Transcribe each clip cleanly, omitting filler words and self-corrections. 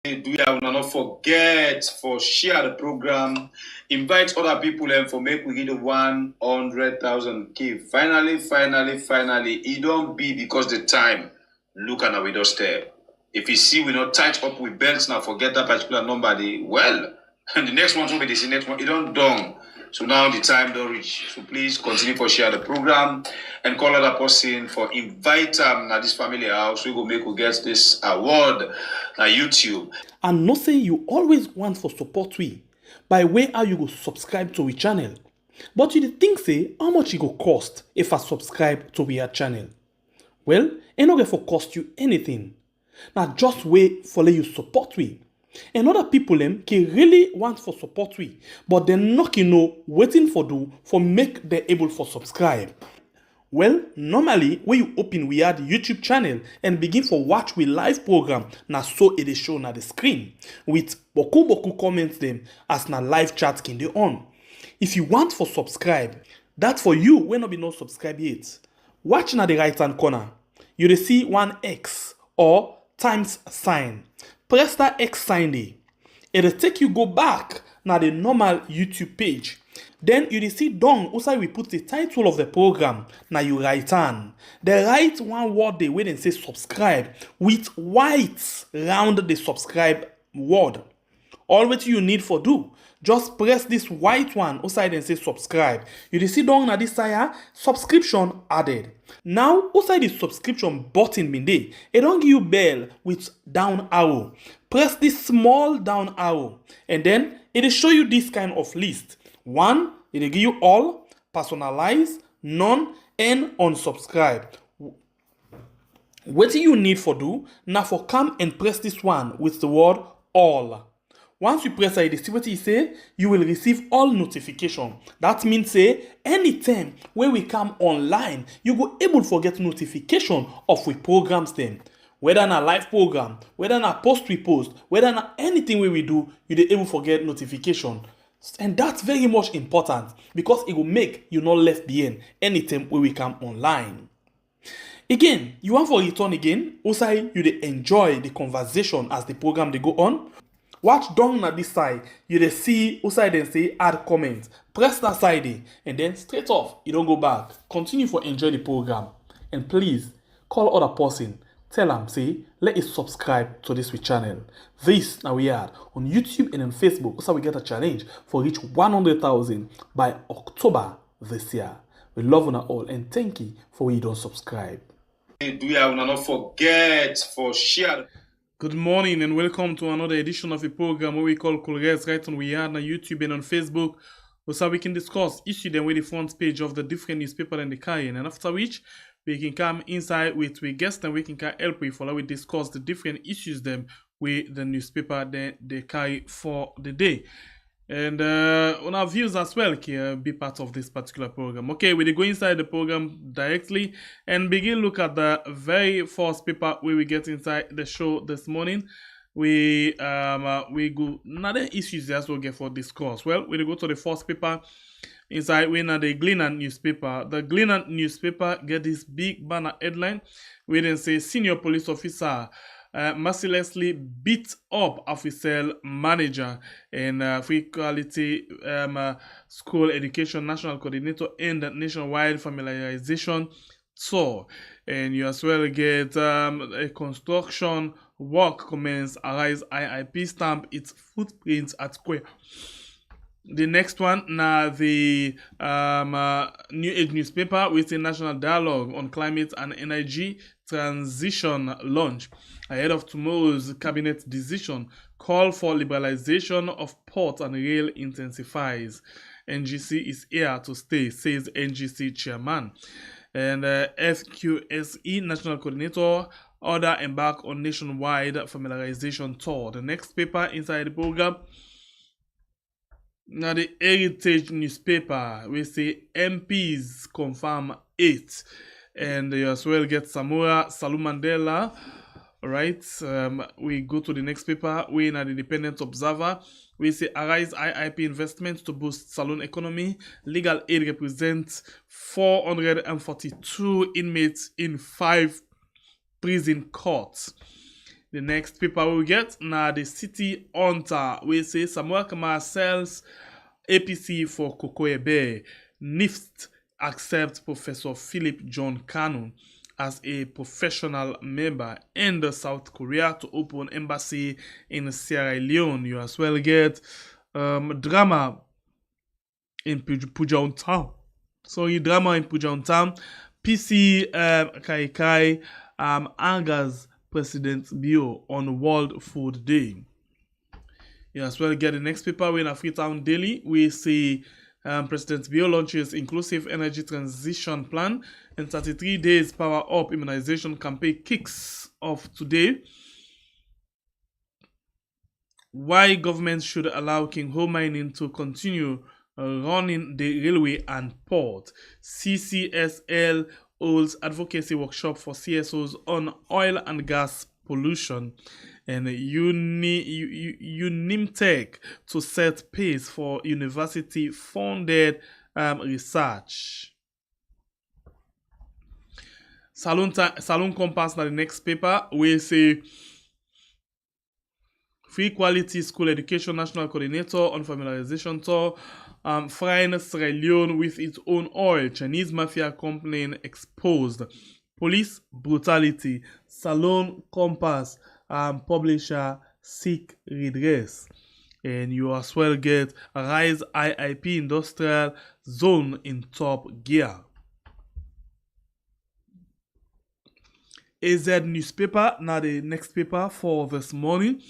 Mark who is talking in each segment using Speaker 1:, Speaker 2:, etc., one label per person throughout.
Speaker 1: Do you not forget for share the program, invite other people and for make we get the 100,000 key. Finally, it don't be because the time look at our doorstep. If you see we not tight up with belts now, forget that particular number. Well, and the next one will be this next one. It don't done. So now the time don't reach. So please continue for share the program and call other person for invite them at this family house. We go make we get this award at YouTube.
Speaker 2: And no say you always want for support we by way how you go subscribe to we channel. But you think say how much it go cost if I subscribe to we channel? Well, it not going for cost you anything. Now just wait for let you support we. And other people can really want for support we, but they're not waiting for do for make them able for subscribe. Well, normally when you open we add YouTube channel and begin for watch we live program, na so it is shown at the screen with boku comments them as na live chat can dey on. If you want for subscribe, that for you when not be no subscribe yet. Watch na the right hand corner. You will see one X or times sign. Press that X sign there. It will take you go back na the normal YouTube page. Then you will see down outside we put the title of the program. Now you write on. They write one word they wait and say subscribe with white round the subscribe word. All what you need for do, just press this white one outside and say subscribe. You will see down na this side subscription added. Now outside the subscription button bin there, it don't give you bell with down arrow. Press this small down arrow and then it will show you this kind of list. One, it will give you all, personalize, none, and unsubscribe. What you need for do, now for come and press this one with the word all. Once you press it, see what it say, you will receive all notification. That means say, anytime when we come online, you go able to get notification of we programs them. Whether na live program, whether na post we post, whether na anything we do, you dey able to get notification. And that's very much important because it will make you not left behind anytime when we come online. Again, you want for return again, also you dey enjoy the conversation as the program they go on. Watch down at this side, you dey see outside then say add comment. Press that side there, and then straight off, you don't go back. Continue for enjoy the program. And please, call other person. Tell them, say, let us subscribe to this channel. This now we are on YouTube and on Facebook. Also, we get a challenge for reach 100,000 by October this year. We love you all and thank you for you don't subscribe.
Speaker 1: Do you not forget for share.
Speaker 2: Good morning and welcome to another edition of a program where we call Colres right on we are on YouTube and on Facebook. Also, we can discuss issue them with the front page of the different newspaper and the carrying, and after which we can come inside with we guests and we can help you follow we discuss the different issues them with the newspaper they carry for the day. And on our views as well can be part of this particular program. Okay, we go inside the program directly and begin look at the very first paper where we get inside the show this morning. We go another issues as we get for discourse. Well, we go to the first paper inside we now the Gleaner newspaper. The Gleaner newspaper get this big banner headline where they say senior police officer mercilessly beat up official manager and free quality school education national coordinator and nationwide familiarization tour. And you as well get a construction work commence arise IIP stamp its footprints at square. The next one now the New Age newspaper with a national dialogue on climate and energy transition launch ahead of tomorrow's cabinet decision. Call for liberalization of port and rail intensifies. NGC is here to stay, says NGC chairman. And FQSE national coordinator order embark on nationwide familiarization tour. The next paper inside the program. Now the Heritage newspaper, we say MPs confirm 8. And you as well get Samora Salumandela. Alright, we go to the next paper. We in an Independent Observer. We say Arise IIP investments to boost saloon economy. Legal aid represents 442 inmates in 5 prison courts. The next paper we get now the City Hunter. We say Samuel Kamara sells APC for Kokoebe. NIFT accepts Professor Philip John Kanu as a professional member in the South Korea to open embassy in Sierra Leone. You as well get drama in Pujaun Town. Drama in Pujaun Town. PC Kai angers President Bio on World Food Day. You as well get the next paper in Freetown Daily. We see President Bio launches inclusive energy transition plan and 33 days power up immunization campaign kicks off today. Why government should allow King Ho Mining to continue running the railway and port. CCSL holds advocacy workshop for CSOs on oil and gas pollution. And Unimtech to set pace for university-funded research. Salon Compass na the next paper we say Free Quality School Education National Coordinator on Familiarization Tour frying Sierra Leone with its own oil. Chinese mafia complaint exposed. Police brutality. Salon Compass publisher seek redress. And you as well get Rise IIP Industrial Zone in top gear. AZ newspaper, now the next paper for this morning,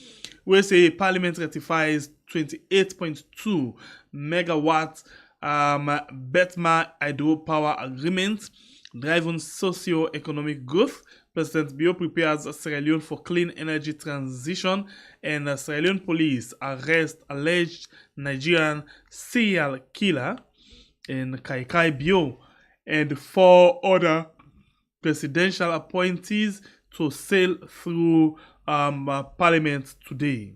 Speaker 2: we say Parliament ratifies 28.2 megawatt Betma hydropower agreement, driving socio-economic growth. President Bio prepares Sierra Leone for clean energy transition, and Sierra Leone police arrest alleged Nigerian serial killer in Kai Bio and 4 other presidential appointees to sail through Parliament today.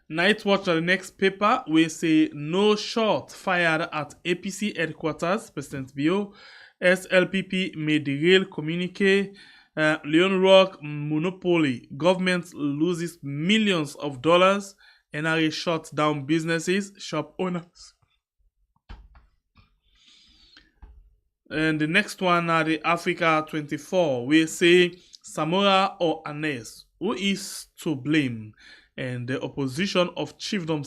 Speaker 2: Night Watch on the next paper, we say no shot fired at APC headquarters. President Bio. SLPP may derail communique. Leon Rock monopoly. Government loses millions of dollars. NRA shuts down businesses, shop owners. And the next one are the Africa 24. We say Samora or Anes, who is to blame? And the position of chiefdom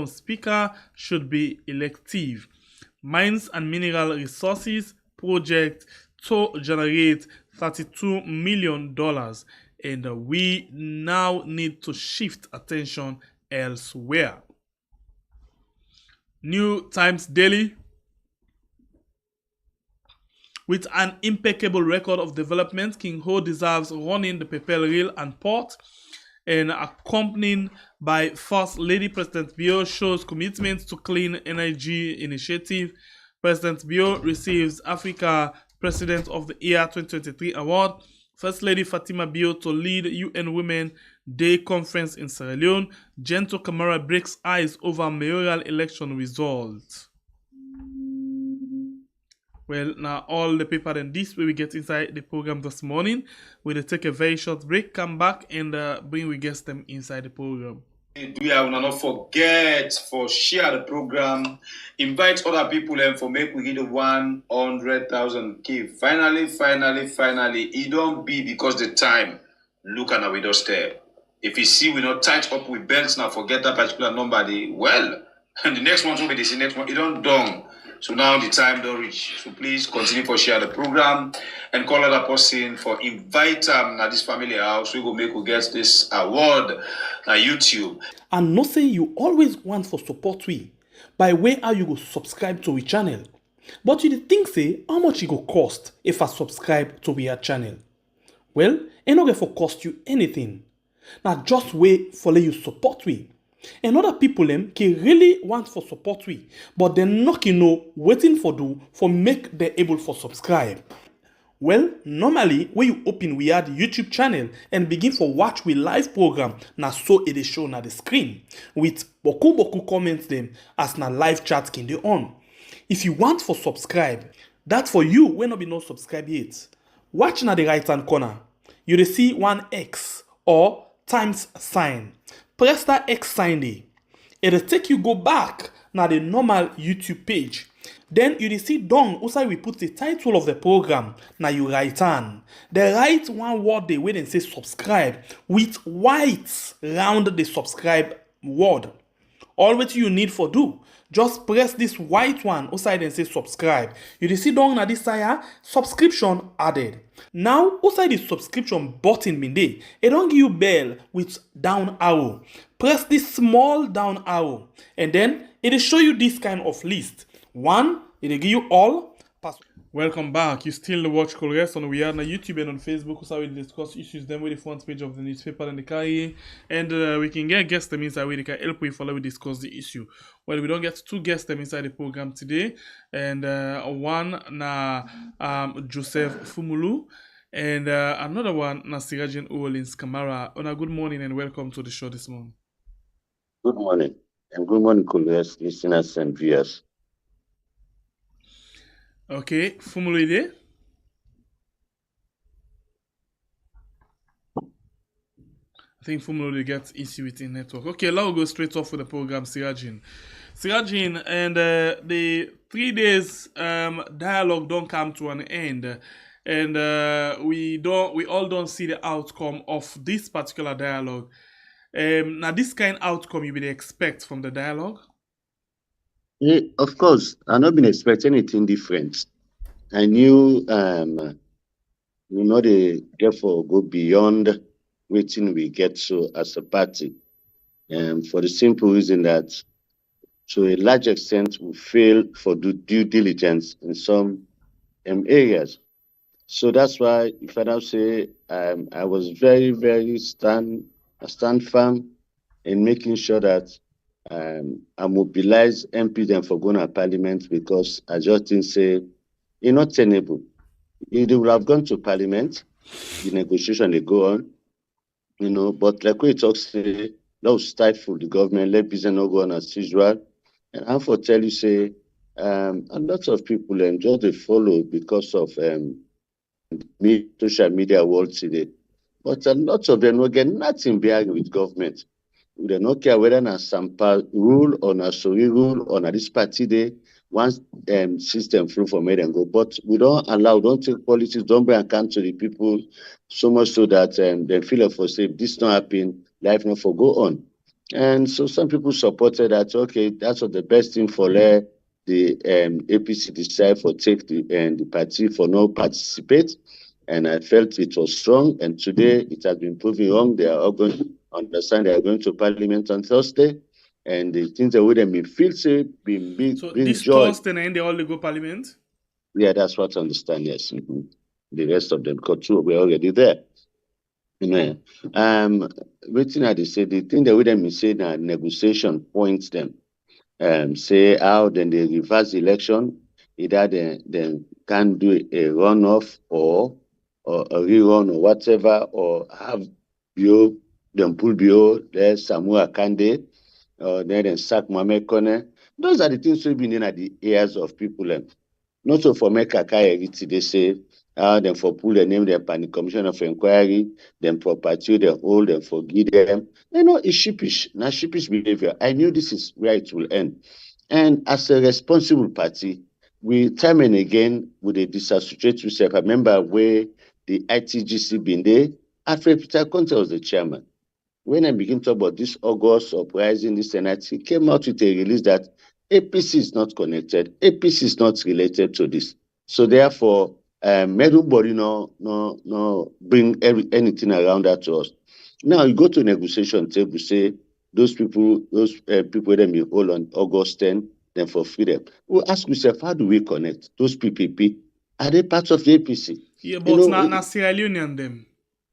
Speaker 2: speaker should be elective. Mines and mineral resources project to generate $32 million, and we now need to shift attention elsewhere. New Times Daily. With an impeccable record of development, King Ho deserves running the Pepel Rail and Port, and accompanied by First Lady President Bio shows commitment to clean energy initiative. President Bio receives Africa President of the Year 2023 award. First Lady Fatima Bio to lead UN Women Day conference in Sierra Leone. Gento Camara breaks ice over mayoral election results. Well, now all the paper and this way we get inside the program this morning. We'll take a very short break, come back and bring we guests them inside the program.
Speaker 1: We will not forget for share the program, invite other people and for make we get 100,000 key. Finally, it don't be because the time look at our doorstep. If you see we not tight up with belts now, forget that particular number. And the next one will be the next one. It don't done. So now the time don't reach. So please continue for share the program and call other person for invite them at this family house. We go make we get this award on YouTube.
Speaker 3: And not say you always want for support we by way how you go subscribe to we channel. But you think say how much it go cost if I subscribe to we channel? Well, it not going for cost you anything. Now just wait for let you support we. And other people them can really want for support we, but they're not waiting for do for make them able for subscribe. Well, normally when you open we add YouTube channel and begin for watch we live program, na so it is shown at the screen with boku comments them as na live chat can dey on. If you want for subscribe, that for you will not be no subscribe yet. watch na the right hand corner. You dey see one X or times sign. Press that X sign there. It'll take you go back na the normal YouTube page. Then you dey see down outside we put the title of the program. Now you write on. They write one word there where they say subscribe with white round the subscribe word. All what you need for do, just press this white one outside and say subscribe. You dey see down na this side subscription added. Now outside the subscription button bin dey, it don't give you bell with down arrow. Press this small down arrow and then it will show you this kind of list. One, it will give you all.
Speaker 2: Welcome back. You still watch Colres on we are on YouTube and on Facebook. So we discuss issues them with the front page of the newspaper and the carrier. And we can get guests them inside where they can help you follow we discuss the issue. Well, we don't get two guests them inside the program today. And one na Joseph Fumulu. And another one na Sirajan Owens Kamara. A good morning and welcome to the show this morning.
Speaker 4: Good morning. And good morning, Colres, listeners and viewers.
Speaker 2: Okay, Fumulu there? I think Fumulu gets issue with the network. Okay, now we'll go straight off with the program, Sirajin. Sirajin, and the 3 days dialogue don't come to an end. And we all don't see the outcome of this particular dialogue. Now, this kind of outcome you would expect from the dialogue?
Speaker 4: Yeah, of course, I've not been expecting anything different. I knew, they therefore go beyond waiting we get so as a party. For the simple reason that, to a large extent, we fail for due diligence in some areas. So that's why, if I now say, I was very, very stand firm in making sure that I mobilize MP them for going to Parliament, because I just didn't say it's not tenable. They would have gone to Parliament, the negotiation they go on, but like we talk say, that stifle the government, let business not go on as usual. And I for tell you say, a lot of people enjoy the follow because of social media world today. But a lot of them will get nothing behind with government. They don't care whether na Sampa rule or na Sori rule or na this party day, once system through for made and go. But we don't take politics, don't bring account to the people, so much so that they feel for say this not happen, life not for go on. And so some people supported that, okay, that's what the best thing for the APC decide for take the party for no participate. And I felt it was strong, and today it has been proven wrong. They are all going to understand they are going to Parliament on Thursday, and the things that would have been feel say being big.
Speaker 2: So this Thursday and they all go Parliament? Yeah,
Speaker 4: that's what I understand, yes. Mm-hmm. The rest of them, because two were already there. Waiting at they say the thing that would have been saying that negotiation points them. Say how then they reverse the election, either they can do a runoff or a rerun or whatever, or have them pull there's Samuel Kande, or then sack Mohamed Kone. Those are the things we've been in at the ears of people. Not so for make Kakai they say, then for pull the name, them panic commission of inquiry, then for party, then hold them, forgive them. It's sheepish, not sheepish behavior. I knew this is where it will end. And as a responsible party, we time and again with a disassociate yourself. I remember where the ITGC been there, Alfred Peter Conte was the chairman. When I begin to talk about this August uprising, this Senate, he came out with a release that APC is not connected, APC is not related to this. So therefore, everybody no bring anything around that to us. Now you go to negotiation table, say those people that may hold on August 10, then for freedom. We'll ask yourself, how do we connect those PPP? Are they part of the APC?
Speaker 2: Yeah, but not Sierra Leone and them.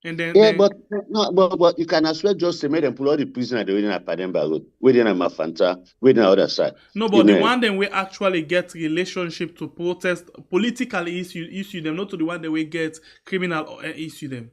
Speaker 2: And then,
Speaker 4: but you can as well just say, make them pull all the prisoners waiting at Pademba Road, waiting at Mafanta, waiting on the other side.
Speaker 2: No, but the one them we actually get relationship to protest politically issue them, not to the one that we get criminal issue them.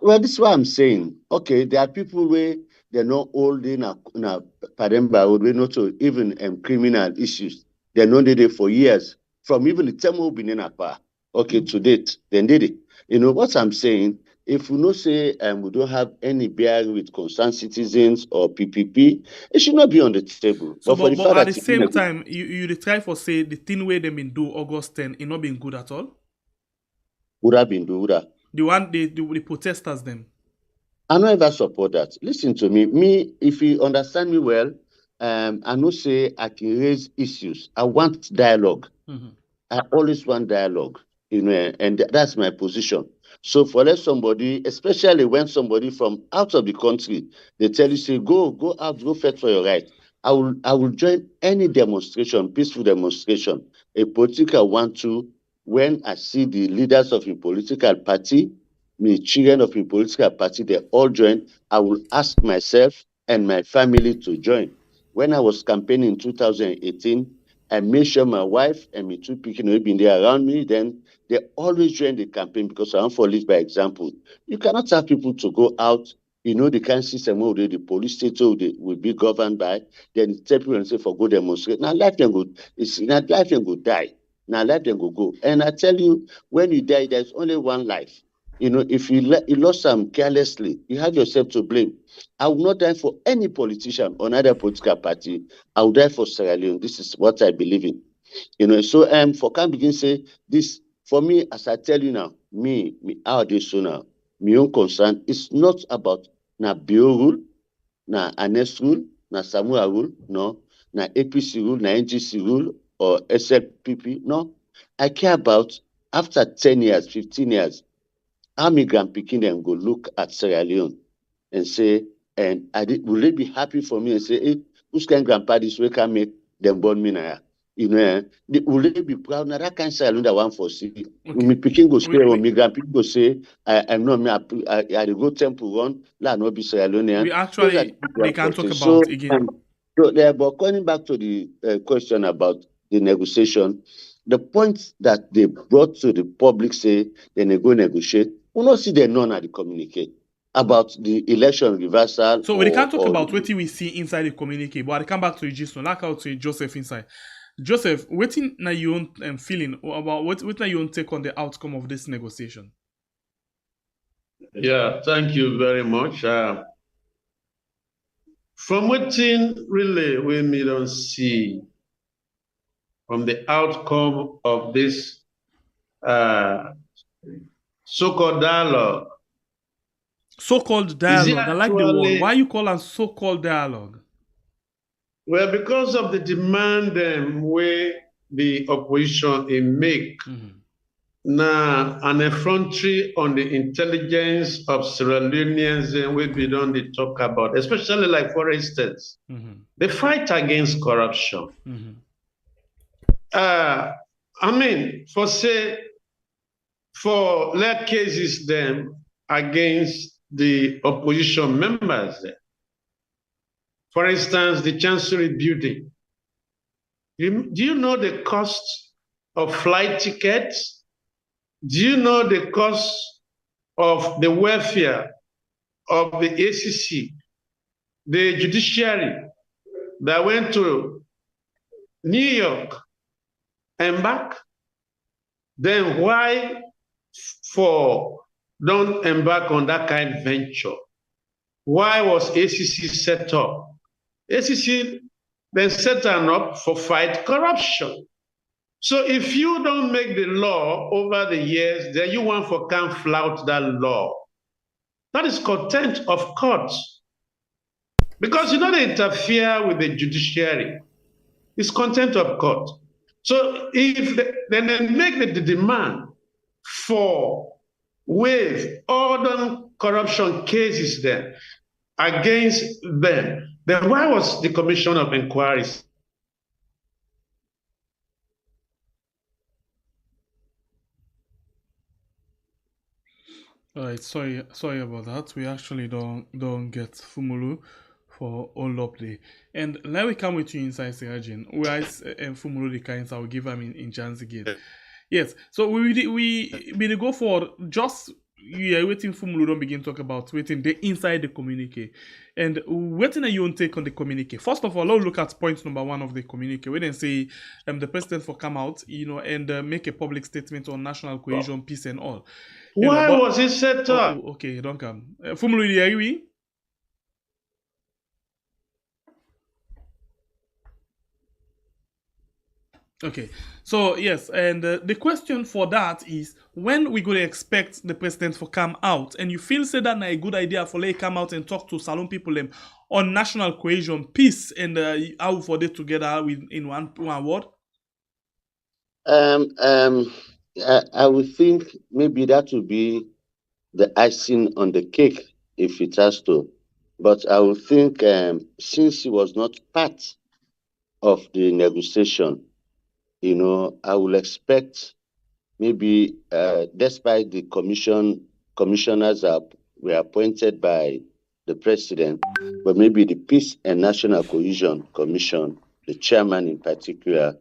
Speaker 4: Well, this is what I'm saying. Okay, there are people where they're not holding a Pademba Road, we not to even criminal issues. They're not there for years, from even the Temo Benin Apa. Okay, to date, then did it. You know what I'm saying? If we no say we don't have any bearing with concerned citizens or PPP, it should not be on the table.
Speaker 2: So,
Speaker 4: But for the
Speaker 2: but
Speaker 4: fact
Speaker 2: at
Speaker 4: that
Speaker 2: the same time, you dey try for say the thing where they been do August 10, it not been good at all.
Speaker 4: would have been do that.
Speaker 2: The one the protesters them.
Speaker 4: I don't ever support that. Listen to me. Me, if you understand me well, I know say I can raise issues. I want dialogue.
Speaker 2: Mm-hmm.
Speaker 4: I always want dialogue, you know, and that's my position. So for let somebody, especially when somebody from out of the country, they tell you, say, go out, go fight for your right. I will join any demonstration, peaceful demonstration, a political one too, when I see the leaders of a political party, the children of a political party, they all join. I will ask myself and my family to join. When I was campaigning in 2018, I made sure my wife and my two people who been there around me, then they always join the campaign because I want to lead by example. You cannot have people to go out, you know, the kind of system where the police state will be governed by, then tell people and say for go demonstrate. Now life then go, it's not life then go die. Now life then go. And I tell you, when you die, there's only one life. You know, if you lost them carelessly, you have yourself to blame. I will not die for any politician or another political party. I will die for Sierra Leone. This is what I believe in. You know, so for can begin say this for me, as I tell you now, me how they so now, my own concern is not about na bio rule, na ANES rule, na Samuel rule, no, na APC rule, na NGC rule, or SLPP. No. I care about after 10 years, 15 years, how migrant picking them go look at Sierra Leone and say, and will they be happy for me and say, hey, whose kind grandpa this way can make them born me now? You know, will they be proud? Now that kind of Sierra Leone that one for see.
Speaker 2: Okay.
Speaker 4: Me picking go say, or migrant picking go say, I'm not me. I go temple run. La no be Sierra Leonean.
Speaker 2: We actually they can talk about
Speaker 4: so,
Speaker 2: again.
Speaker 4: but coming back to the question about the negotiation, the point that they brought to the public say then they go negotiate. We not see them none at the communicate about the election reversal.
Speaker 2: So we can talk about what we see inside the communique, but I come back to you, Jason. Like out to Joseph inside. Joseph, what na your own feeling about what na your own take on the outcome of this negotiation?
Speaker 5: Yeah, thank you very much. From within, really, we don't see from the outcome of this so-called dialogue.
Speaker 2: So-called dialogue. I like the word. Why you call it so-called dialogue?
Speaker 5: Well, because of the demand where the opposition make now an effrontery on the intelligence of Sierra Leoneans we don't talk about, especially like for instance, the fight against corruption. I mean, for like cases them against the opposition members. For instance, the Chancery building. Do you know the cost of flight tickets? Do you know the cost of the welfare of the ACC, the judiciary that went to New York and back? Then why don't embark on that kind of venture? Why was ACC set up? ACC then set up for fight corruption. So if you don't make the law over the years, then you want for can flout that law. That is contempt of courts. Because you don't interfere with the judiciary. It's contempt of court. So if then they make the demand for with all the corruption cases then against them, then why was the Commission of Inquiries?
Speaker 2: All right, sorry about that. We actually don't get Fumulu for all update. And let me come with you inside Serajin. Where Fumulu the kinds I will give him in chance again. Yes, so we go for just you are waiting Fumulu don't begin talk about waiting the inside the communique. And waiting are you own take on the communique. First of all, let's look at point number 1 of the communique. We then say the president for come out, and make a public statement on national cohesion, peace and all.
Speaker 5: Why was it set up?
Speaker 2: Okay, don't come. Fumulu, you agree? Okay, so yes, and the question for that is when we gonna expect the president to come out, and you feel say that a good idea for they come out and talk to Salon people them on national cohesion, peace, and how for they together in one word.
Speaker 4: I would think maybe that would be the icing on the cake if it has to. But I would think since he was not part of the negotiation, I will expect maybe despite the commissioners were appointed by the president, but maybe the Peace and National Cohesion Commission, the chairman in particular,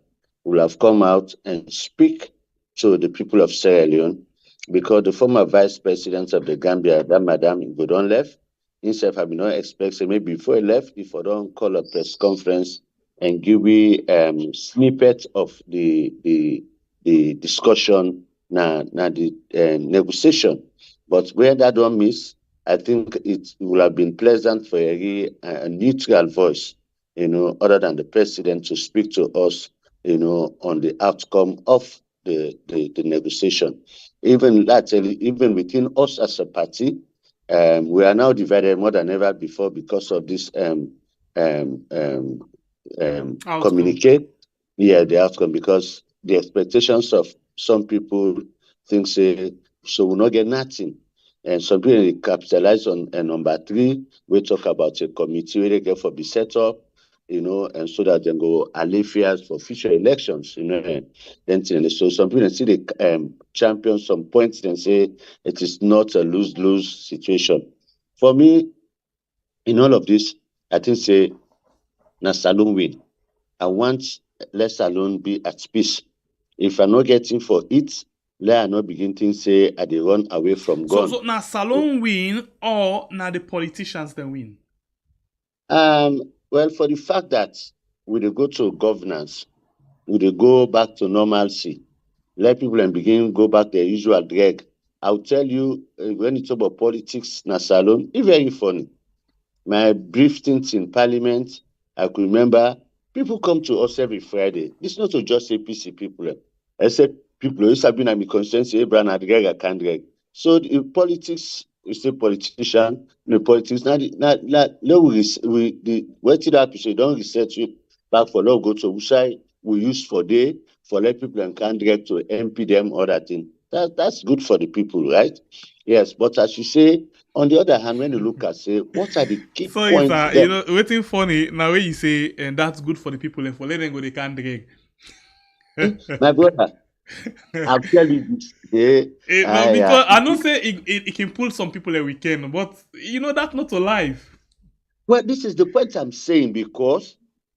Speaker 4: will have come out and speak to the people of Sierra Leone, because the former vice president of the Gambia, that Madam Godon left, himself, I may not expect, so maybe before he left, if I don't call a press conference and give me snippet of the discussion na the negotiation. But where that don't miss, I think it would have been pleasant for a neutral voice, other than the president, to speak to us, on the outcome of the negotiation. Even within us as a party, we are now divided more than ever before because of this communicate. Yeah, the outcome, because the expectations of some people think say so we'll not get nothing. And some people capitalize on number 3, we talk about a committee where they get for be set up, and so that they go allay fears for future elections, then so some people see they champion some points and say it is not a lose-lose situation. For me, in all of this, I think say na Salon win. I want let Salon be at peace. If I'm not getting for it, let I not begin to say I dey run away from God.
Speaker 2: So now Salon win or now the politicians that win?
Speaker 4: Well, for the fact that we dey go to governance, we dey go back to normalcy, let people and begin go back their usual drag. I'll tell you, when it's about politics, na Salon, it's very funny. My brief stints in parliament, I could remember people come to us every Friday. It's not to just say PC people. I said people who have been at my constituency, Abraham Adrega can't drag. So the politics, you say politician, the politics, now we waited up to say don't research it back for law go to Usai, we use for day for let people and can't drag to MP them or that thing. That's good for the people, right? Yes, but as you say, on the other hand, when you look at say, what are the key
Speaker 2: Sorry,
Speaker 4: points?
Speaker 2: sir, waiting funny now when you say and that's good for the people and for let them go they can't drag.
Speaker 4: My brother, I'll tell you this.
Speaker 2: No, because I know say it can pull some people a weekend, but that's not a life.
Speaker 4: Well, this is the point I'm saying, because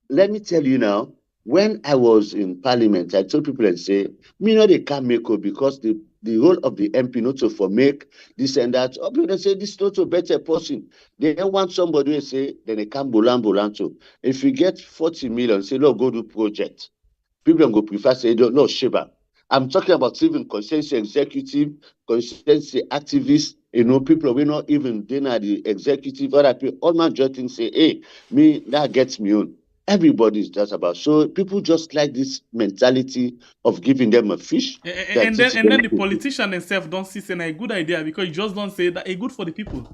Speaker 4: let me tell you now, when I was in parliament, I told people and say, me know they can't make it because the role of the MP not to for make this and that. Oh, people say this is not a better person. They don't want somebody to say, then they can't bolan to. If you get 40 million, say, no, go do project. People go prefer say, no, Sheba. I'm talking about even constituency executive, constituency activists, people we not even dinner the executive, other people, all my jotting say, hey, me, that gets me on. Everybody's just about. So people just like this mentality of giving them a fish.
Speaker 2: And then the politician themselves don't see say a good idea because you just don't say that a good for the people.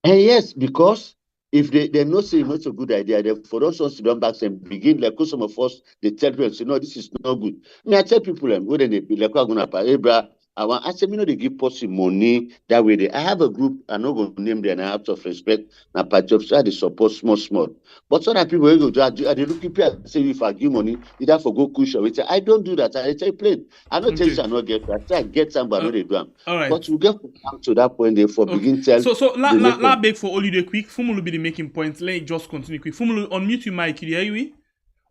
Speaker 4: And yes, because if they know say it's a good idea, then for us to run back and begin, like some of us, they tell people, say, no, this is not good. I tell people, when they be like, I'm going to I say, they give person money that way. I have a group, I'm not going to name them, out of respect, na party of they support small. But other people, they look at people say, if I give money, either for go cushion. I don't do that. I tell plain. I don't tell you I not get that. I get some, but I know they do them.
Speaker 2: All right.
Speaker 4: But we get to that point, they for begin tell.
Speaker 2: So la beg for all you the quick. Fumulu be the making points. Let just continue quick. Fumulu, unmute your mic. You hear you?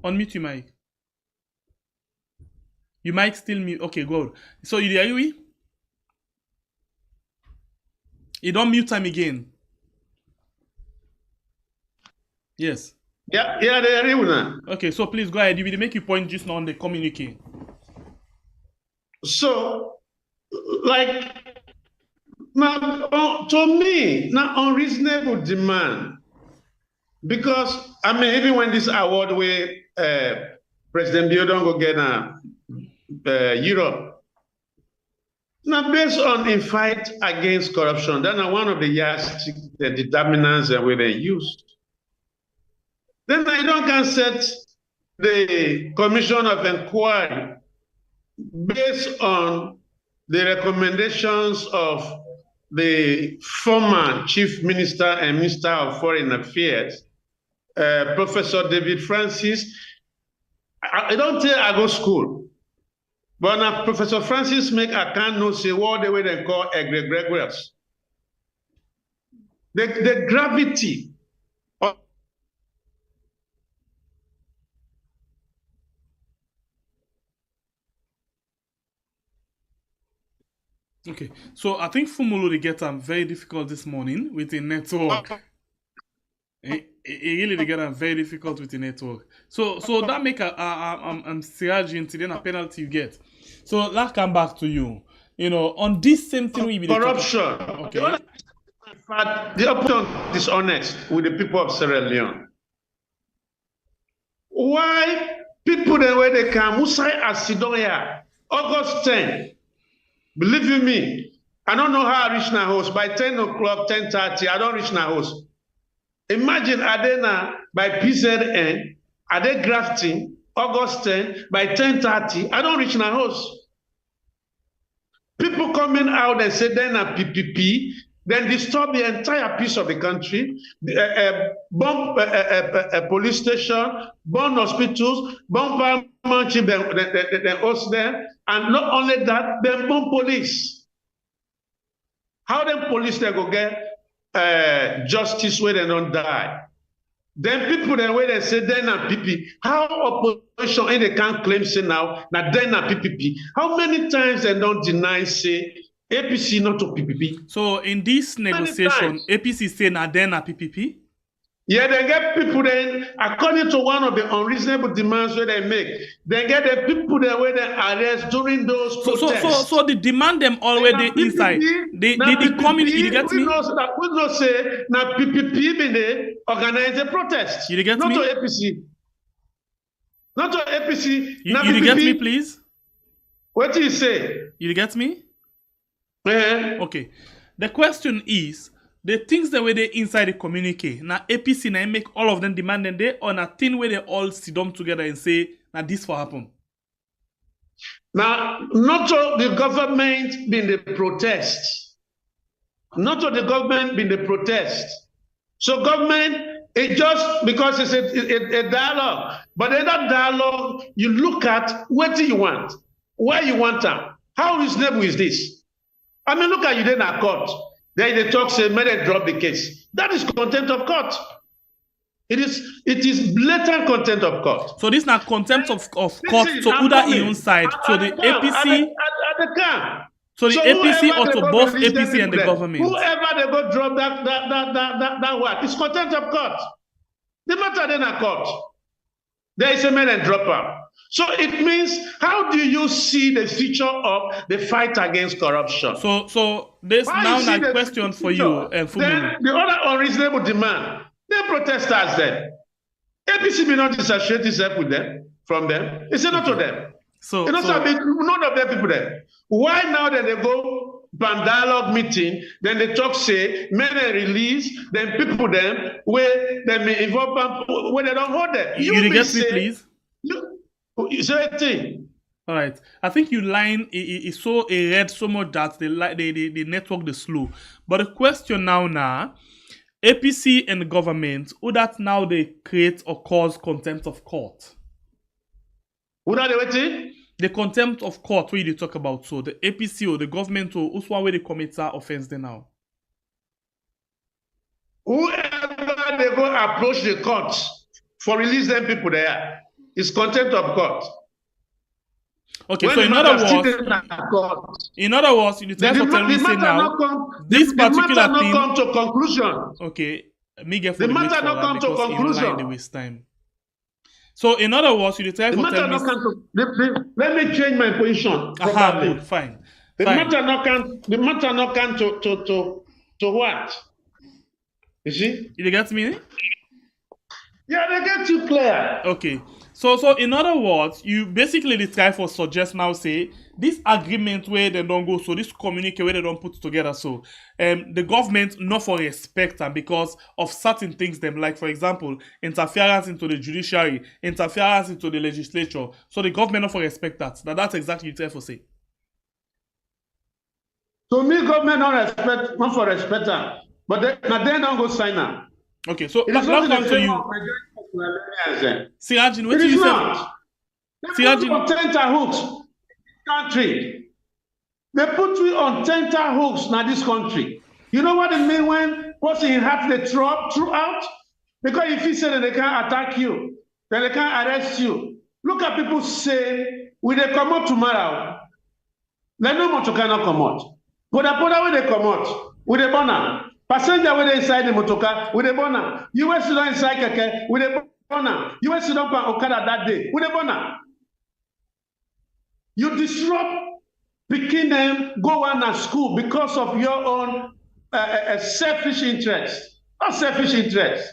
Speaker 2: Unmute your mic. You might still mute. Okay, go. So you hear you? You don't mute time again. Yes.
Speaker 5: Yeah, they are real now.
Speaker 2: Okay, so please go ahead. You will make your point just now on the communique.
Speaker 5: So, like to me, now unreasonable demand. Because, I mean, even when this award where President Biodon go get Europe, now based on a fight against corruption, that's one of the the determinants that they use. Then I don't can set the commission of inquiry based on the recommendations of the former Chief Minister and Minister of Foreign Affairs, Professor David Francis. I don't tell I go school, but now Professor Francis make a can know say what the way they call egregious. The gravity of
Speaker 2: Okay, so I think Fumulu they get very difficult this morning with the network. It really they get very difficult with the network. So that make a strategy into then a penalty you get. So let's come back to you. You know, on this same thing we be
Speaker 5: corruption.
Speaker 2: Okay.
Speaker 5: But the opposition is dishonest with the people of Sierra Leone. Why people the way they come, Musai Asidoya, August 10. Believe you me, I don't know how I reach my house. By 10 o'clock, 10:30, I don't reach my house. Imagine Adena by PZN, Ade grafting, August 10, by 10:30, I don't reach my house. People coming out and say then a PPP, then disturb the entire piece of the country, bomb a police station, bomb hospitals, bomb mountain, then host them, and not only that, then bomb police. How them police they go get justice where they don't die? Then people then where they say then a PPP. How opposition and they can't claim say now then a PPP? How many times they don't deny say APC not to PPP?
Speaker 2: So in this negotiation, APC say na then a PPP?
Speaker 5: Yeah, they get people then, according to one of the unreasonable demands where they make, they get the people there where they arrest during those protests.
Speaker 2: So they demand them already inside. The community, you get me?
Speaker 5: We don't say now PPP when they organize a protest.
Speaker 2: You get
Speaker 5: not
Speaker 2: me?
Speaker 5: To APC. Not to APC.
Speaker 2: You get me, please?
Speaker 5: What do you say?
Speaker 2: You get me?
Speaker 5: Okay.
Speaker 2: The question is, the things that were they inside the communique, now APC now make all of them demand and they on a thing where they all sit down together and say, now this will happen.
Speaker 5: Now, not all the government been the protest. Not all the government been the protest. So government, it just because it's a dialogue. But in that dialogue, you look at what do you want? Where you want them? How reasonable is this? I mean, look at you then at court. Then they talk, say, may they drop the case. That is contempt of court. It is blatant contempt of court.
Speaker 2: So this is not contempt of court. So who that is side? So the APC. So the APC or to both APC and the government.
Speaker 5: Whoever they go drop that word, it's contempt of court. The matter then at court. There is a man and drop out. So it means, how do you see the future of the fight against corruption?
Speaker 2: So there's now a question for you.
Speaker 5: Then the other unreasonable demand, the protesters then. APC may not disassociate itself with them, from them. It's not to them. None of them people there. Why now that they go ban dialogue meeting, then they talk say, men release, then people them where they may involve where they don't hold them.
Speaker 2: You get me, please?
Speaker 5: You say a thing.
Speaker 2: All right. I think you line is so read so much that the network is slow. But the question now, APC and the government, who that now they create or cause contempt of court?
Speaker 5: Who that they waiting?
Speaker 2: The contempt of court, what you talk about? So the APC or the government or who's one way they commit that offense there now?
Speaker 5: Whoever they go approach the court for release them people there. It's contempt of court.
Speaker 2: Okay, when so in other words, you try to tell me say now this particular thing
Speaker 5: come to conclusion.
Speaker 2: Okay, me get for
Speaker 5: the matter not come to conclusion.
Speaker 2: The waste time. So in other words, you try to tell me.
Speaker 5: Let me change my position.
Speaker 2: Good, fine.
Speaker 5: The matter not come to To what? You see?
Speaker 2: You get me?
Speaker 5: Yeah, they get you clear.
Speaker 2: Okay. So in other words, you basically the try for suggest now say this agreement where they don't go, so this communique where they don't put together, so the government not for respect them because of certain things them, like for example interference into the judiciary, interference into the legislature. So the government not for respect that. Now that's exactly what you try for say.
Speaker 5: So me government not for respect them, but they don't go sign them.
Speaker 2: Okay, so
Speaker 5: It
Speaker 2: now
Speaker 5: is not
Speaker 2: come to you. Sirajin, what
Speaker 5: It
Speaker 2: you
Speaker 5: is
Speaker 2: say?
Speaker 5: not. They put you
Speaker 2: Sirajin,
Speaker 5: on tenterhooks in this country. They put you on tenterhooks in this country. You know what it means when person have the throughout? Because if you say that they can't attack you, then they can't arrest you. Look at people say, will they come out tomorrow? They no more to cannot come out. But when they come out, with the burner. Passenger when they inside the motoka, with the burner. You went to the inside keke, with the burner. You went to the Okada that day, with the burner. You disrupt picking them, go on at school because of your own selfish interest. Not selfish interest.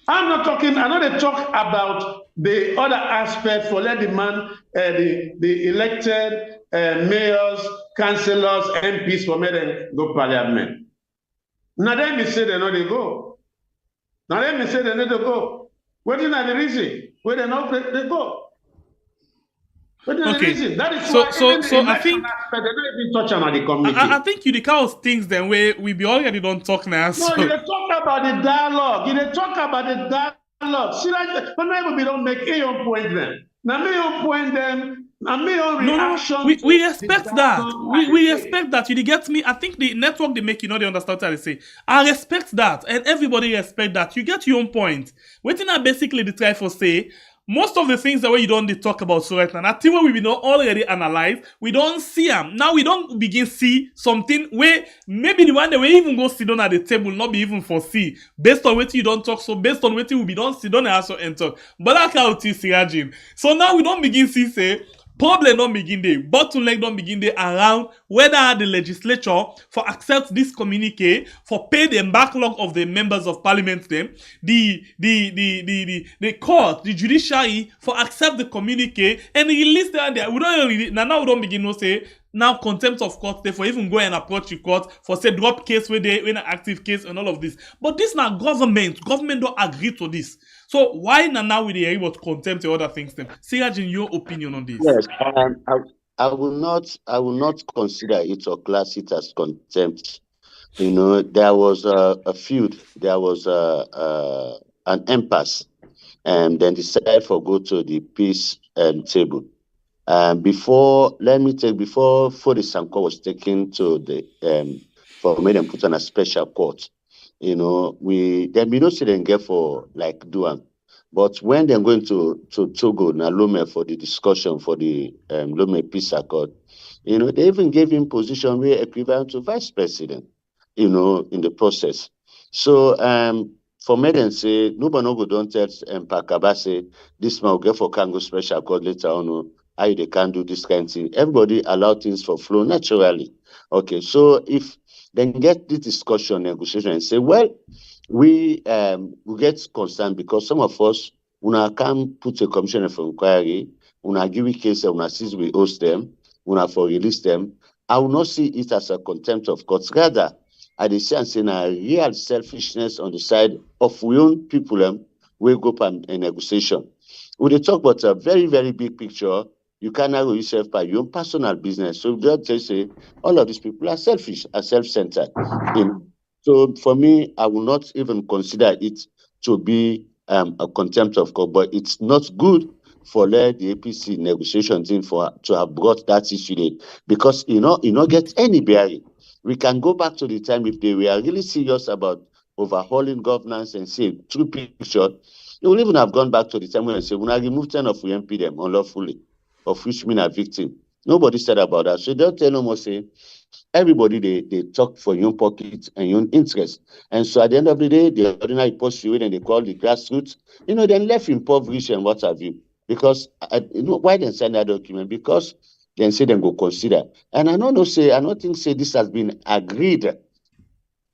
Speaker 5: I'm not talking, I know they talk about the other aspect for let the man, the elected mayors, councillors, MPs for me them go parliament. Now then they say they know they go. Now then they say they need to go. What is the reason? Where they know they go.
Speaker 2: Okay.
Speaker 5: That is
Speaker 2: So
Speaker 5: why
Speaker 2: I think
Speaker 5: they don't even touch on the community.
Speaker 2: I think you the kind of things then where we be already don't talk now.
Speaker 5: No, you talk about the dialogue. You talk about the dialogue. See, like, when we don't make a point them. Now me on point them. Now me on reaction.
Speaker 2: No. We respect that. We respect that. You get me? I think the network they make, you know, they understand what I say. I respect that, and everybody respect that. You get your own point. Waiting I basically the try for say. Most of the things that you don't talk about so right now, I think what we don't already analyze, we don't see them. Now we don't begin see something where maybe the one that we even go sit down at the table not be even foresee. Based on what you don't talk, so based on what you be don't sit down and also and talk. But that's how it is, Sirajin. So now we don't begin see say problem don't begin there, bottleneck don't begin there around whether the legislature for accept this communique, for pay the backlog of the members of parliament them, the court, the judiciary for accept the communique and release them there. We don't really now we don't begin to say now contempt of court, therefore even go and approach the court for say drop case where they in an active case and all of this. But this now government don't agree to this. So why now we they able to contempt and other things then? Sirajin, your opinion on this?
Speaker 4: Yes, I will not consider it or class it as contempt. You know, there was a feud, there was an impasse, and then decided for go to the peace table. Before Fode Sanko was taken to the for me and put on a special court, you know, we don't see them get for like Duan. But when they're going to Togo, now Lome for the discussion for the Lome Peace Accord, you know, they even gave him position where equivalent to vice president, you know, in the process. So for me then say, nobody no go don't tell Pakaba say this man will get for Congo special accord later on. How they can do this kind of thing. Everybody allow things for flow naturally. Okay, so if then get this discussion, negotiation, and say, well, we get concerned because some of us una can put a commission for inquiry, una give a case, una seize we host them, una for release them. I will not see it as a contempt of courts. Rather, I dey see and say a real selfishness on the side of we own people we go up and negotiation. We dey talk about a very, very big picture. You can narrow yourself by your own personal business. So just say all of these people are selfish, are self-centered. So for me, I will not even consider it to be a contempt of court, but it's not good for the APC negotiation team to have brought that issue there because you know get any bearing. We can go back to the time if they were really serious about overhauling governance and say true picture. They will even have gone back to the time when they say, when I remove 10 of we MP them unlawfully, of which mean a victim. Nobody said about that. So they'll tell them, say, everybody, they talk for your own pocket and your own interest. And so at the end of the day, the ordinary pursuit and they call the grassroots, you know, then left impoverished and what have you. Because, you know, why they send that document? Because then say them go consider. And I don't think say this has been agreed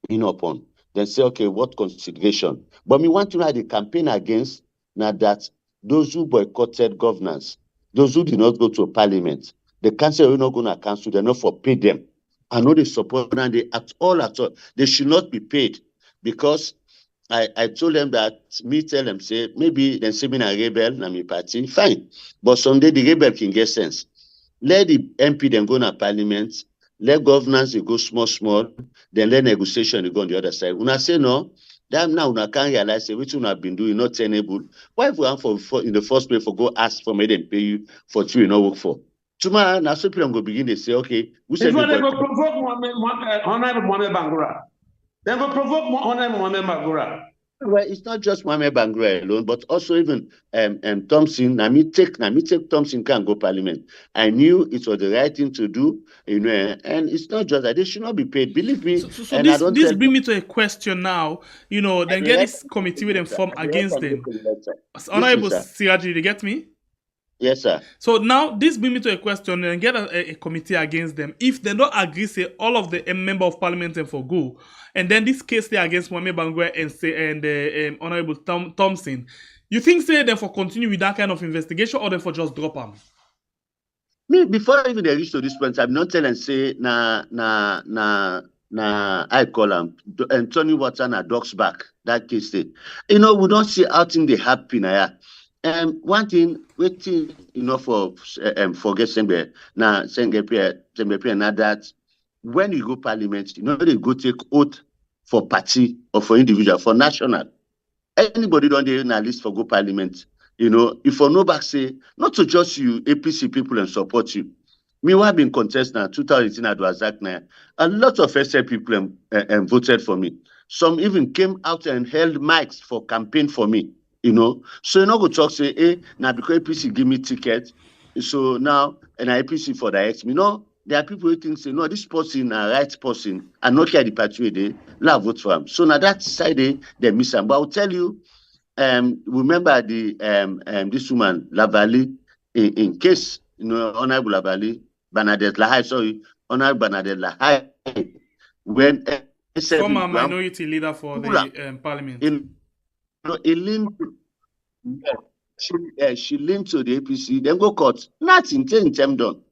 Speaker 4: upon. Then say, okay, what consideration? But me want to know the campaign against now that those who boycotted governance, those who did not go to parliament, the council are not going to cancel, they're not for pay them. I know they support and they at all. They should not be paid because I told them that tell them, say, maybe then say me a rebel, na me party, fine. But someday the rebel can get sense. Let the MP then go to parliament, let governance go small, then let negotiation go on the other side. Una say no, that now una can't realize which one have been doing not tenable. Why if we want for in the first place for go ask for me then pay you for two you not work for? Tomorrow now some people go begin to say, okay, we said
Speaker 5: they go provoke Honorable Mohamed Bangura. They go provoke Honorable Mohamed Bangura.
Speaker 4: Well, it's not just Mohamed Bangura alone, but also even Thompson. Now me take Thompson can go parliament. I knew it was the right thing to do, and it's not just that they should not be paid. Believe me.
Speaker 2: So this brings me to a question now. Then get this committee with them form against them. Honorable Siraji, you get me?
Speaker 4: Yes, sir.
Speaker 2: So now this brings me to a question and get a committee against them. If they don't agree, say all of the member of parliament and for go, and then this case they against Mohamed Bangura and Honorable Thompson, you think say they for continue with that kind of investigation or they for just drop them?
Speaker 4: Me before even they reach to this point, I'm not telling say na I call them and Tony Water na dogs back that case. We don't see out in the happy now. One thing, waiting, for forget Sembe, now Sembe now that when you go parliament, they go take oath for party or for individual, for national. Anybody don't they na list for go parliament, if for no back say, not to just you, APC people and support you. Me who have been contest now, 2018 at Wazak now, a lot of SA people voted for me. Some even came out and held mics for campaign for me. So go talk say, now because APC give me ticket, so now and APC for the ex. There are people who think say, no, this person a right person and not care the party they vote for him. So now that side they miss him. But I'll tell you, remember the this woman Lavali in case Honorable Lavali Bernadette Lahai, Honorable Bernadette Lahai when
Speaker 2: former minority leader for the parliament.
Speaker 4: She leaned to the APC, then go court. Nothing, time done.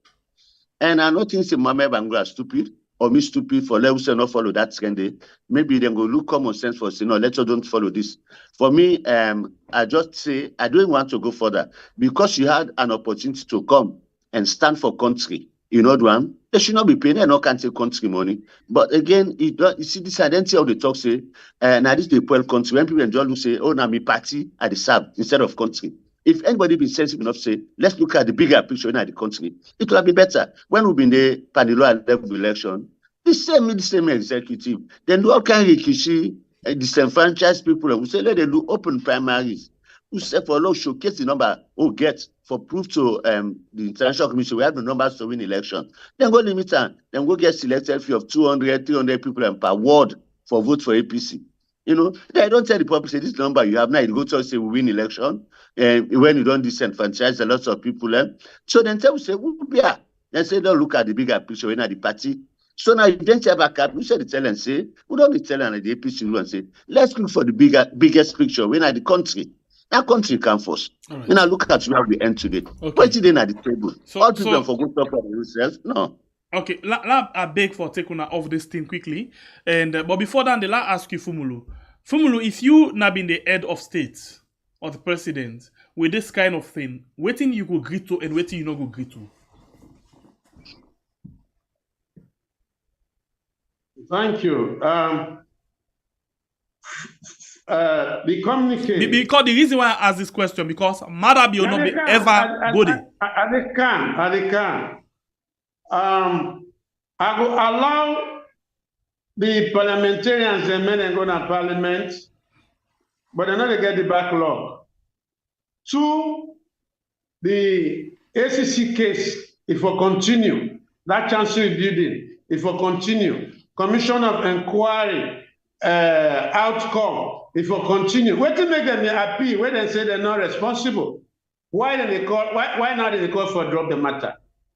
Speaker 4: And I don't think say Mohamed Bangura stupid or me stupid for let us not follow that trend. Maybe then go look common sense for say no, let's don't follow this. For me, I just say I don't want to go further because you had an opportunity to come and stand for country. One, they should not be paying. They no can't take country money. But again, you see this identity of the talk say, now this the poor country. When people enjoy look say, oh, now me party at the sub instead of country. If anybody be sensitive enough say, let's look at the bigger picture in the country, it will have been better. When we've been the Panilo level election, the same executive, then do all kind of rikishi, disenfranchised people, and we say let them do open primaries. We say for law showcase the number get for proof to the international commission we have the numbers to win election. Then go limit them, then go get selected fee of 200, 300 people and per ward for vote for APC. They don't tell the public say this number you have now, you go to say we win election, and when you don't disenfranchise a lot of people, so then tell we say we'll be here. Then say don't look at the bigger picture in the party. So now you then tell back up, we say the tell and say, we don't be telling the APC and say, let's look for the biggest picture when at the country. That country can first. Right. When I look at where we end today, what's it in at the table? All people for good stuff for themselves? No.
Speaker 2: Okay, I beg for taking off this thing quickly. And but before that, I'll ask you, Fumulu. Fumulu, if you now been the head of state or the president with this kind of thing, waiting you go agree to and waiting you not go agree to.
Speaker 5: Thank you. The communication.
Speaker 2: Because the reason why I ask this question, because Madabi will not be ever good.
Speaker 5: I can. I will allow the parliamentarians and men and go to parliament, but they're not going to get the backlog. Two, the ACC case, if we continue, that chancery building, if we continue, commission of inquiry outcome, if we continue, what to make them happy when they say they're not responsible? Why not they call for drop the matter?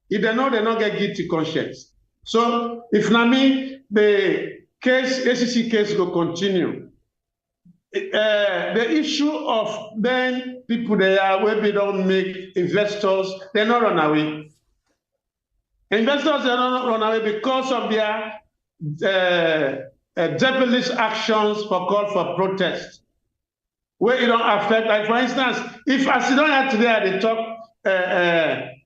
Speaker 5: If they know they not get guilty conscience. So if not me, the ACC case will continue. The issue of then people there where they don't make investors, they not run away. Investors, they don't run away because of their devilish actions for call for protest, where it don't affect, like for instance, if I sit down here today, they talk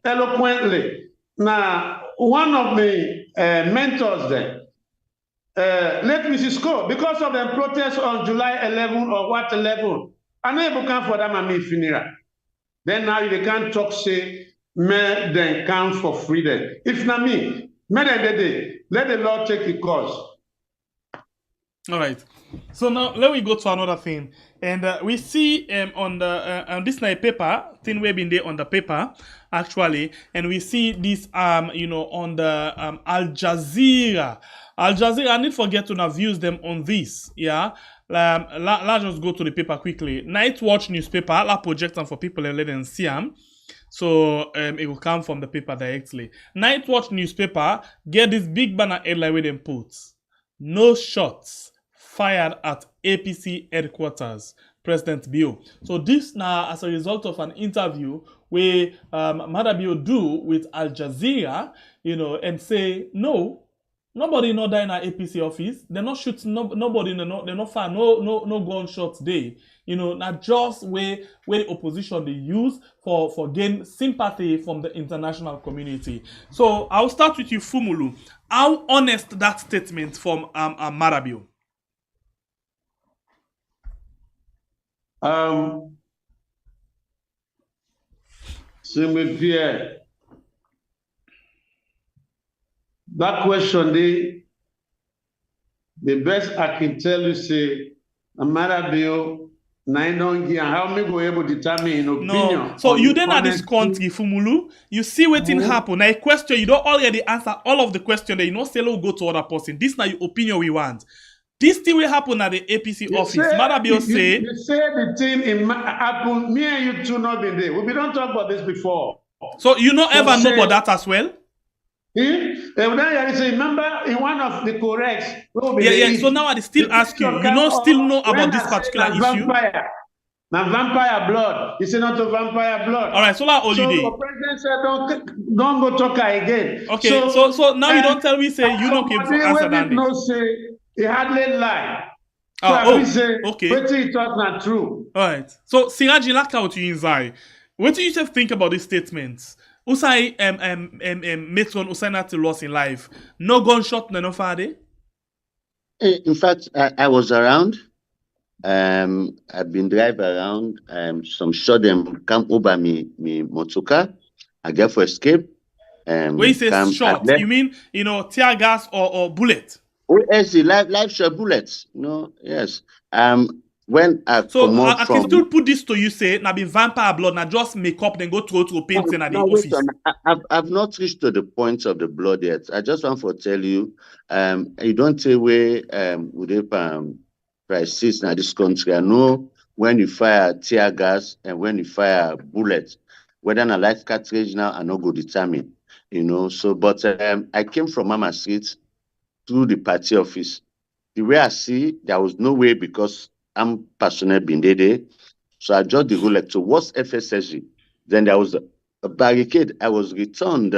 Speaker 5: eloquently. Now, one of my mentors there, let Mrs. Cole, because of the protest on July 11 or what 11, I know you come for that mammy funeral. Then now they can't talk, say, may then come for freedom. If not me, may they let the Lord take the course.
Speaker 2: All right. So now let me go to another thing, and we see on the on this night paper thing we've been there on the paper actually, and we see this you know on the Al Jazeera. Al Jazeera, I need forget to now views them on this, yeah. Let's just go to the paper quickly. Night Watch newspaper, I project them for people and let them see them. So it will come from the paper directly. Night Watch newspaper get this big banner headline with them put: no shots fired at APC headquarters, President Bio. So this now as a result of an interview where Madabio do with Al Jazeera, you know, and say no. Nobody not die in our APC office. They're not shooting. Nobody. They're not fire. No gunshots there. You know, not just where the opposition they use for gain sympathy from the international community. So I'll start with you, Fumulu. How honest that statement from Marabio?
Speaker 5: Pierre. That question, the best I can tell you, say, a matter bill, 9 years, how me go able to determine in opinion.
Speaker 2: No, so you then at this country, Fumulu, you see what thing happen. Now, a question, you don't already answer all of the question that you know, say, go to other person. This now your opinion we want. This thing will happen at the APC office. Madabio say.
Speaker 5: You say the thing in happen, me and you two not been there. We don't talk about this before.
Speaker 2: So you not ever know about that as well?
Speaker 5: Remember in one of the corrects.
Speaker 2: Yeah. So now I still ask you. You don't still know about this particular issue.
Speaker 5: Vampire blood. It's not a vampire blood.
Speaker 2: All right. So now all you did.
Speaker 5: So the president said, don't go talk again.
Speaker 2: Okay. So now you don't tell me say you don't keep answer that.
Speaker 5: No say he hardly lie.
Speaker 2: Okay.
Speaker 5: What he talk not true.
Speaker 2: All right. So Siraji Laka to you inside. What do you just think about these statements? Usai Metron Usai not lost in life. No gunshot, no fade.
Speaker 4: In fact, I was around. I've been driving around. Some shot them come over me motoka. I get for escape.
Speaker 2: When you say shot, you mean tear gas or bullet?
Speaker 4: Oh, yes, live shot bullets. No, yes. When I come out
Speaker 2: I can still put this to you, say, now be vampire blood, now just make up, then go to paint in the office.
Speaker 4: I've not reached to the point of the blood yet. I just want to tell you, you don't say where would they crisis in this country. I know when you fire tear gas and when you fire bullets, whether in a life cartridge now, I not go determine, So, but I came from Mama Street to the party office. The way I see, there was no way because I'm passionate being there. So I just the roulette towards FSSG. Then there was a barricade. I was returned,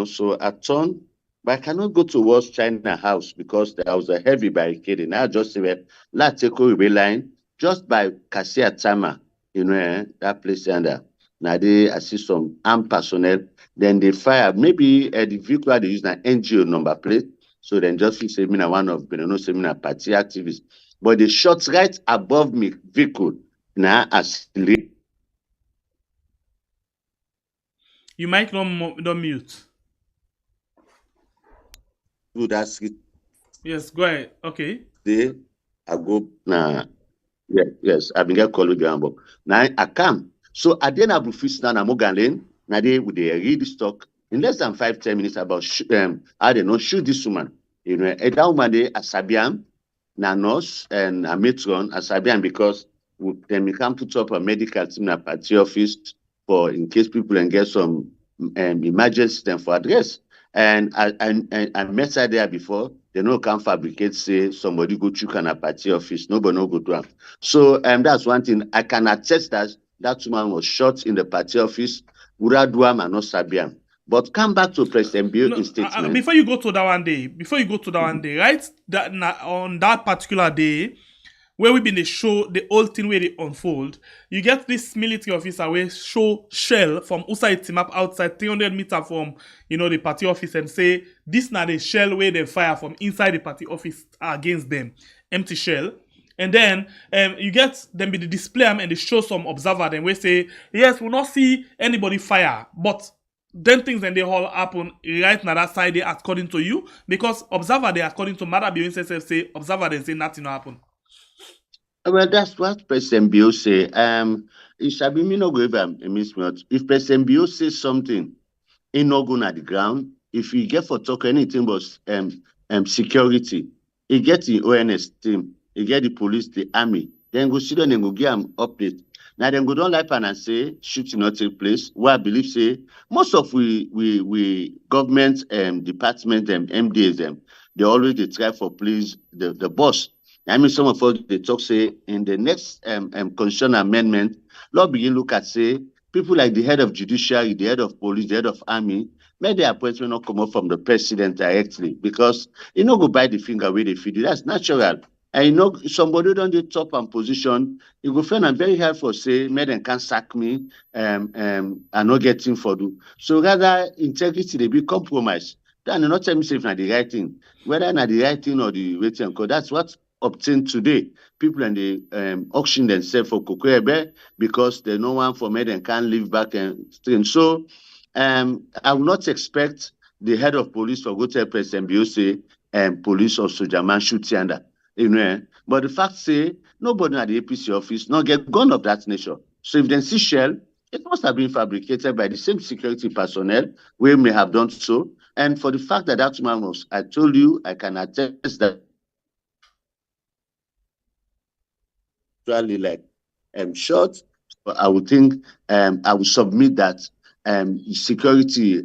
Speaker 4: so I turned, but I cannot go towards China House because there was a heavy barricade. And I just said, let's take a line just by Cassia Tama, that place under. Now I see some armed personnel. Then they fire, maybe the vehicle they use an NGO number plate. So then just say me one of seminar party activists. But they shot right above me vehicle. Now as
Speaker 2: you might don't mute.
Speaker 4: Good, that's it.
Speaker 2: Yes, go ahead. Okay.
Speaker 4: I go now. Yes, I've been get called with the now I come. So I then have fist now Morgan Lane. Now they would read the stock in less than 5-10 minutes about how they not shoot this woman. And that woman they Asabian, Nanos and a matron Asabian because then we come put up a medical team at party office for in case people can get some emergency then for address. And I met her there before. They no can fabricate, say somebody go chook on a party office. Nobody no go do am. So that's one thing I can attest that woman was shot in the party office. Ura do am and not sabi am. But come back to President Bill in statement.
Speaker 2: Before you go to that one day, right? That on that particular day, where we been they show the whole thing where they unfold, you get this military officer where show shell from outside team up outside 300 meters from the party office and say this now the shell where they fire from inside the party office against them, empty shell. And then you get them be the display and they show some observer then we say yes we'll not see anybody fire, but then things and they all happen right now that side according to you, because observer they according to Mother Bill say observer they say nothing happen.
Speaker 4: Well, that's what President Bill say. It shall be me no go ever miss me. If President Bill says something, he no go at the ground. If you get for talk anything but security, he get the ONS team, he get the police, the army. Then go sit down and go give them update. Now then go don't like and say shooting not take place. What I believe say most of we government department MDs they always they try for please the boss. I mean, some of us they talk say in the next constitutional amendment, law begin look at say people like the head of judiciary, the head of police, the head of army, may their appointment not come up from the president directly because go by the finger where they feed you. That's natural. And somebody don't do top and position, you go find I'm very hard for say, may them can't sack me and not getting for do. So rather integrity they be compromised. Then not tell me say if not the right thing, whether not the right thing or the waiting code. That's what obtained today. People and they auction themselves for Kokoebe because they no one for me and can't live back and stream. So I will not expect the head of police for go tell President Biose police or soldier man shoot yonder. But the fact say nobody at the APC office not get gun of that nature. So if they see shell, it must have been fabricated by the same security personnel we may have done so. And for the fact that that man was, I told you, I can attest that like short, but I would think I would submit that security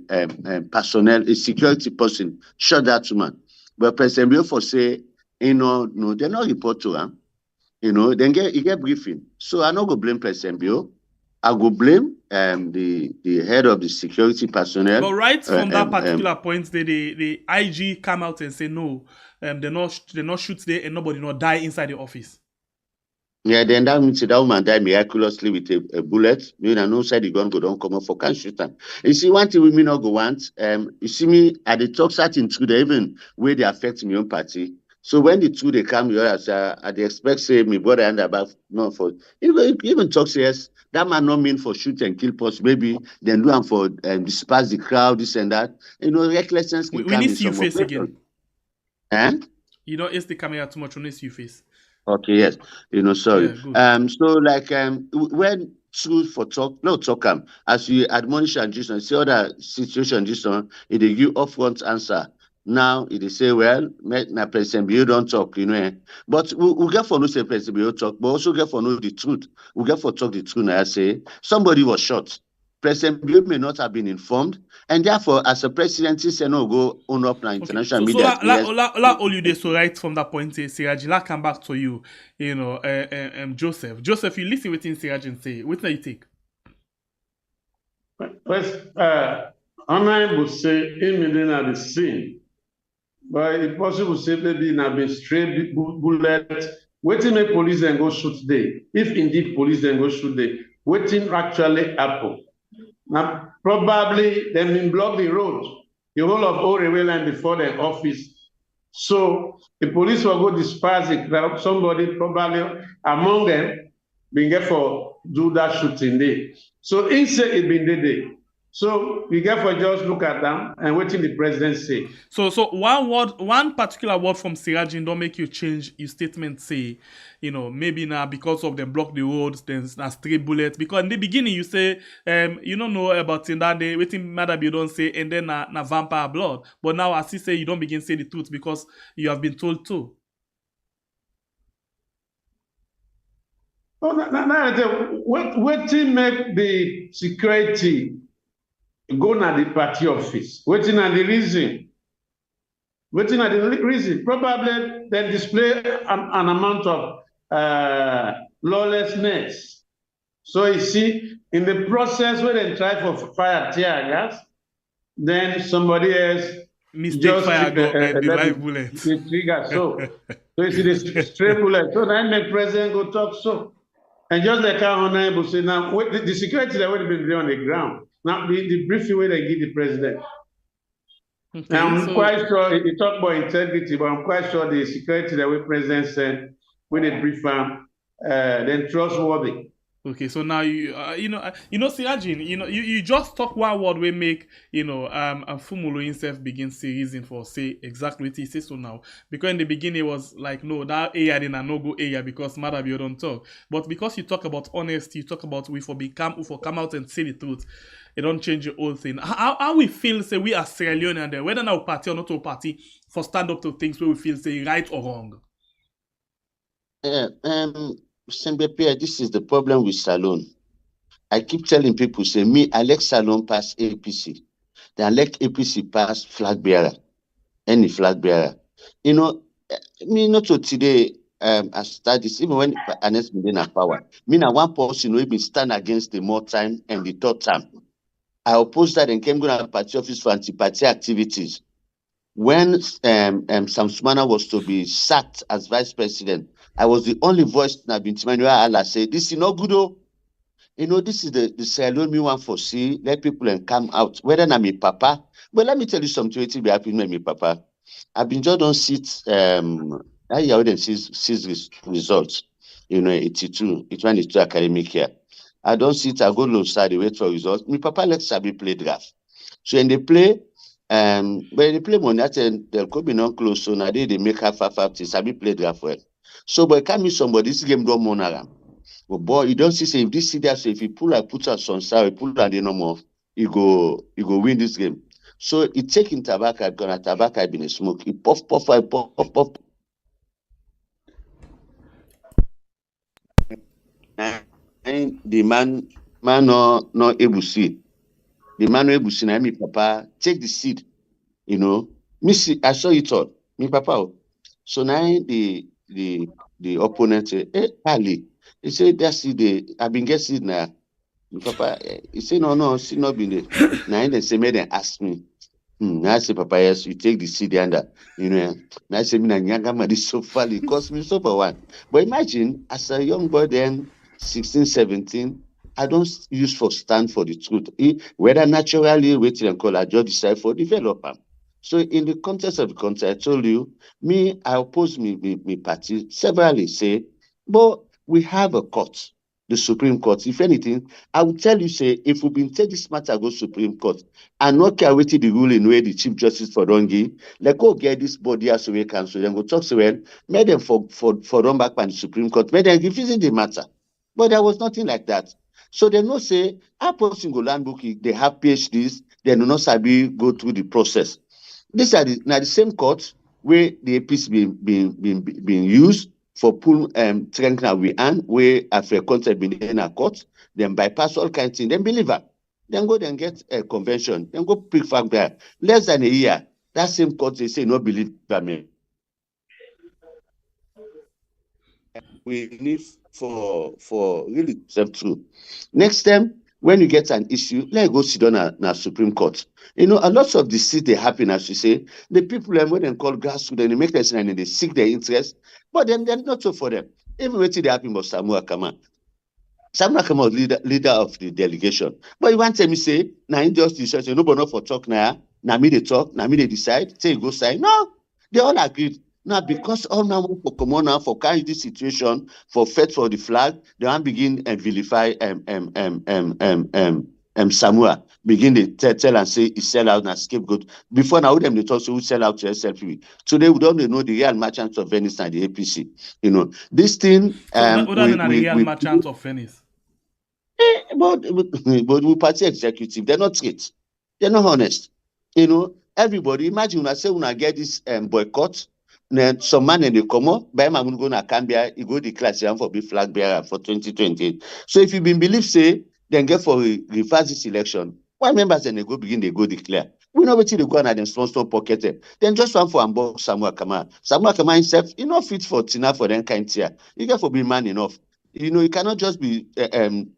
Speaker 4: personnel, a security person shot that woman. But President Biofo say, no, they're not report to him. Then get briefing. So I not go blame President Bio. I go blame the head of the security personnel.
Speaker 2: But right from that particular point, the IG come out and say no, they not shoot there and nobody not die inside the office.
Speaker 4: Yeah, then that means that woman died miraculously with a bullet. No side the gun go don't come up for can't shoot them. You see, one thing we may not go want. You see me at the talk certain through the even where they affect my own party. So when the two they come here, I they expect say me brother and about no for even talk yes, that man not mean for shoot and kill post maybe then do them for disperse the crowd, this and that. Recklessness can
Speaker 2: we need to see you face again. It's the camera too much on this you face.
Speaker 4: Okay, yes. Sorry. Yeah, so like when truth for talk as you admonish and just say other situation just it they give upfront answer. Now it is say, well, my President Bill don't talk, But we get for no say President Bill talk, but also get for know the truth. We get for talk the truth. Now I say somebody was shot. President Bill may not have been informed, and therefore, as a president, he said no go own up now international media.
Speaker 2: So all you did so right from that point, Siraj, come back to you, Joseph. Joseph, you listen within Siraj and say, what do you take?
Speaker 5: First, Honorable say immediately at the scene. But it's possible to say maybe na be stray bullet. Waiting make police then go shoot there. If indeed police then go shoot there, waiting actually happen. Now probably they been block the road, the whole of Orewe line before their office. So the police will go disperse the crowd. Somebody probably among them been get for do that shooting there. So inside it been there. So we get for just look at them and waiting the president say.
Speaker 2: So one particular word from Sirajin don't make you change your statement. Say, maybe now because of them block the roads, then a stray bullet. Because in the beginning you say, you don't know about in that day. Waiting matter you don't say, and then na vampire blood. But now as you say, you don't begin say the truth because you have been told to.
Speaker 5: Oh, now what make the security go na the party office. Waiting on the reason. Waiting at the reason. Probably they display an amount of lawlessness. So you see, in the process where they try for fire tear gas, then somebody else
Speaker 2: mistake
Speaker 5: just
Speaker 2: fire gun and the
Speaker 5: let
Speaker 2: live bullet.
Speaker 5: the trigger so you see the stray bullet. So then the president go talk so. And just like how Honorable say now, the security that would have been there on the ground. Now the briefing where they give the president.
Speaker 2: Okay,
Speaker 5: I'm quite sure he talked about integrity, but I'm quite sure the security that we president said when they brief him, then trustworthy.
Speaker 2: Okay, so now you Sirajin, you just talk one word we make, Fumulo himself begins to reason for say exactly what he says so now. Because in the beginning it was like, no, that area didn't no go area because matter you don't talk. But because you talk about honesty, you talk about we for come out and say the truth, it don't change the whole thing. How we feel say we are Sierra Leone and then whether now party or not a party for stand up to things where we feel say right or wrong.
Speaker 4: Sembepe, this is the problem with Salone. I keep telling people, say, me, I like Salone pass APC. Then I like APC pass flag bearer, any flag bearer. Me not to today, I start this, even when Ernest been in power. Me now one person who been stand against the more time and the third time. I opposed that and came going to party office for anti-party activities. When Sam Sumana was to be sacked as vice president, I was the only voice that been Emmanuel Allah say, this is not good, oh. This is the Sierra Leone me want for see, let people and come out. Whether I'm a papa, but let me tell you something, it will be happy with me, papa. I've been just don't sit, I hear them sees results, 82, it's 22 academic year. I don't sit, I go low side, wait for results. My papa let Sabi play draft. So when they play, when they play money, they'll go be non close. So now they make half Sabi play draft well. So but can me somebody this game don't monaram. But boy, you don't see say if this city so if you pull I put us on side, pull and no more, you go win this game. So it taking tobacco, gonna tobacco been a smoke. It puff. And the man no able to see. The man no able to see. Now me papa take the seed, Me see, I saw it all. Me papa. So now the opponent say, hey, Ali. He said, that's it. I've been getting now. Me papa, he said, no, see not been there. Now they say, me then ask me. I say, Papa, yes, you take the CD under, Now I say, me na nyanga man, this so far, it cost me so for one. But imagine, as a young boy then, 16, 17, I don't use for stand for the truth. Whether naturally, waiting and call, I just decide for developer. So in the context of the context, I told you, I oppose me party severally say, but we have a court, the Supreme Court. If anything, I will tell you, say, if we've been take this matter go Supreme Court, and not care waiting the ruling where the Chief Justice for Dongi, let go get this body as we council, then go talk to well, made them for run back by the Supreme Court, made them refusing the matter. But there was nothing like that. So they no say, our person go land book, they have PhDs, they do not sabi go through the process. These are the same courts where the APC being used for pull strength that we earn, where after concept been in a court, then bypass all kinds of things, then believe her. Then go then get a convention, then go pick fact there. Less than a year, that same court they say no believe me. We need for really self true. Next time when you get an issue, let's go sit down at Supreme Court. A lot of the seats they happen, as you say, the people when they call grassroots, they make their and they seek their interest, but then they're not so for them. Even when they happen about Samuel Kama. Samuel Kama was leader of the delegation. But you want to me say, now injustice, nobody not for talk now me they talk, now me they decide, say you go sign. No, they all agreed. Now, because all now for come on now for carry this situation for fight for the flag, they want begin and vilify Samuel. Begin to tell and say he sell out and scapegoat. Before now, them they talk so who sell out to SLP. Today we don't know the real merchants of Venice and the APC. This thing.
Speaker 2: So other than the real merchants of Venice.
Speaker 4: But we party executive, they're not straight. They're not honest. Everybody, imagine when I say when I get this boycott. Then some man in the come by my go na Cambia, you go declare for be flag bearer for 2028. So if you been believe say, then get for reverse this election, Why members then they go declare? We know what they go and then sponsor pocket them. Then just one for Ambo Samuel Kama. Samuel Kama himself, not fit for Tina for them kind here. You get for being man enough. You cannot just be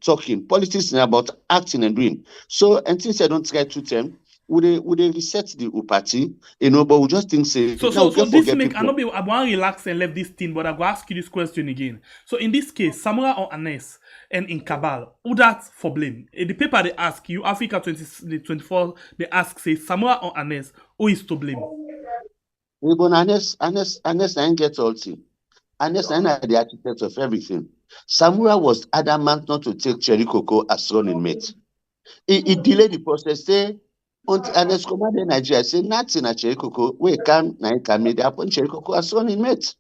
Speaker 4: talking. Politics is about acting and doing. So, and since I don't try to them, would they reset the party? But we just think say.
Speaker 2: So this make I want to relax and leave this thing, but I go ask you this question again. So in this case, Samura or Anes and in Cabal, who that for blame? In the paper they ask you, Africa 2024, they ask say Samura or Anes, who is to blame?
Speaker 4: Anes ain't get all thing. Anes ain't the architect of everything. Samura was adamant not to take Cherry Coco as running mate. He delayed the process. Say, Anes command in Nigeria say nothing at Cherry Coco. We come made upon Cherry Coco as running mate.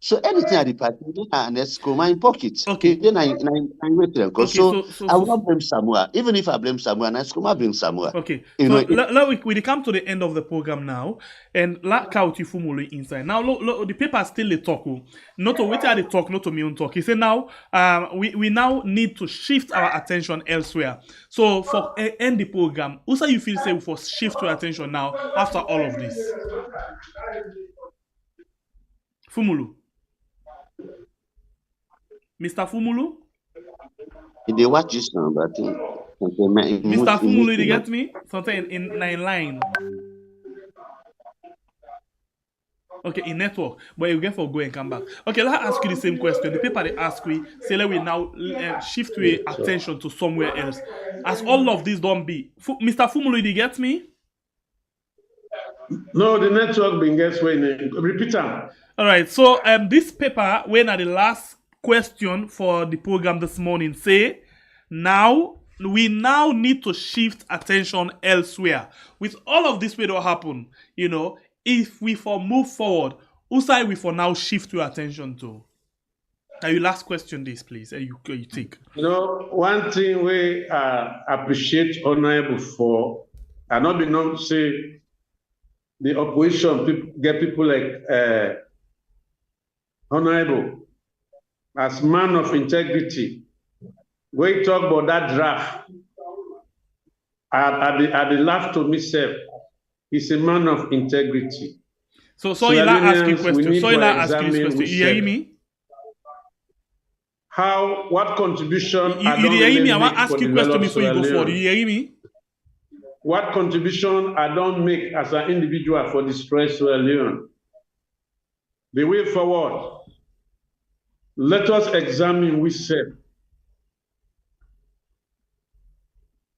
Speaker 4: So anything at the party, Anes command in pocket.
Speaker 2: Okay.
Speaker 4: Then I wait them.
Speaker 2: Okay,
Speaker 4: so I will not blame Samura. Even if I blame Samura, Anes command blame Samura.
Speaker 2: Okay. So we come to the end of the program now, and like how you formula inside. Now look, the paper still they talk. Not to wait at the talk, not to me on talk. He said now we now need to shift our attention elsewhere. So for end the program, also you feel say for shift your attention now after all of this? Fumulu. Mr. Fumulu?
Speaker 4: They watch this now, but
Speaker 2: Mr. Fumulu, you get me? Something in line. Okay, in network, but you get for go and come back. Okay, let's ask you the same question. The paper they ask we say let we now shift your attention to somewhere else. As all of this don't be, Mr. Fumulu, you get me?
Speaker 5: No, the network being gets way. Repeat them.
Speaker 2: All right. So this paper, when at the last question for the program this morning, say we now need to shift attention elsewhere. With all of this, will happen. If we for move forward, who side we for now shift your attention to? Now, you last question this, please. You take.
Speaker 5: One thing we appreciate Honorable for, and not be known to say the opposition get people like Honorable as man of integrity. We talk about that draft. I laugh to myself. He's a man of integrity.
Speaker 2: So you ask you question. So you ask you this question. You hear me?
Speaker 5: What contribution?
Speaker 2: You hear me? I want to ask you question before you go forward. You hear me?
Speaker 5: What contribution I don't make as an individual for destroy Sierra Leone? The way forward. Let us examine we said.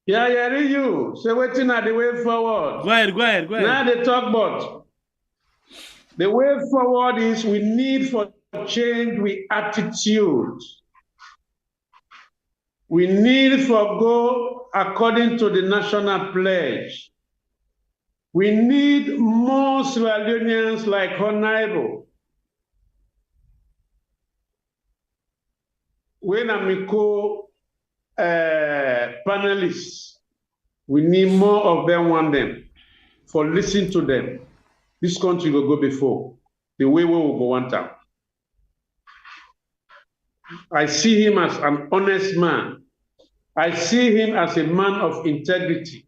Speaker 5: Yeah, you. Say waiting at the way forward.
Speaker 2: Go ahead.
Speaker 5: Now they talk about the way forward is we need for change with attitude. We need for go according to the national pledge. We need more Sierra Leoneans like Honorable. When I'm panelists, we need more of them, want them, for listening to them. This country will go before. The way we will go one time. I see him as an honest man. I see him as a man of integrity.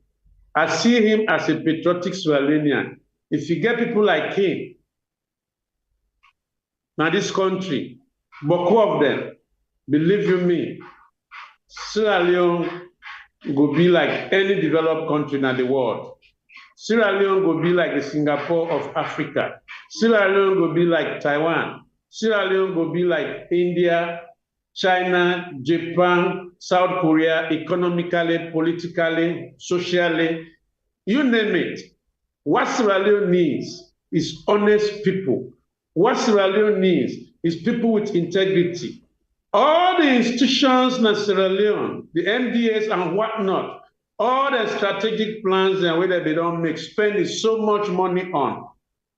Speaker 5: I see him as a patriotic Sierra Leonean. If you get people like him, now this country, beaucoup of them, believe you me, Sierra Leone will be like any developed country in the world. Sierra Leone will be like the Singapore of Africa. Sierra Leone will be like Taiwan. Sierra Leone will be like India, China, Japan, South Korea, economically, politically, socially, you name it. What Sierra Leone needs is honest people. What Sierra Leone needs is people with integrity. All the institutions in Sierra Leone, the MDAs and whatnot, all the strategic plans and whether they don't make spending so much money on,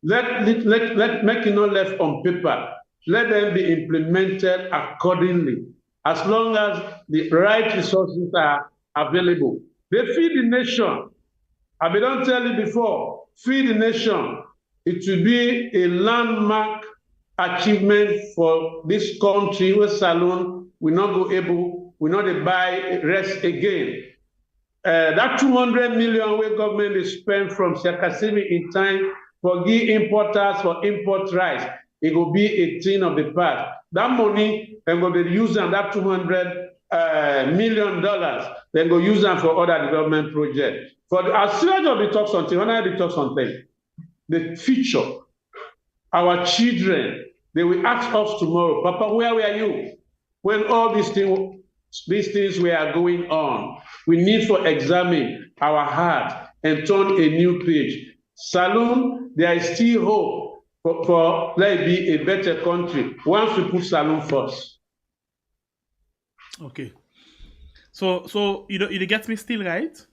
Speaker 5: let make it not left on paper. Let them be implemented accordingly, as long as the right resources are available. They feed the nation. I don't tell you before, feed the nation. It will be a landmark achievement for this country where Salone will not go able, will not buy rest again. that 200 million where government is spent from Shakasimi in time for give importers for import rice, it will be a thing of the past. That money, they're going to be using that $200 million, then go use them for other development projects. For the, as soon as we talk something, when I talk something, the future, our children, they will ask us tomorrow, Papa, where were you when all these things were going on? We need to examine our heart and turn a new page. Salone, there is still hope for let it be a better country once we put Salone first.
Speaker 2: Okay. So you get me still, right?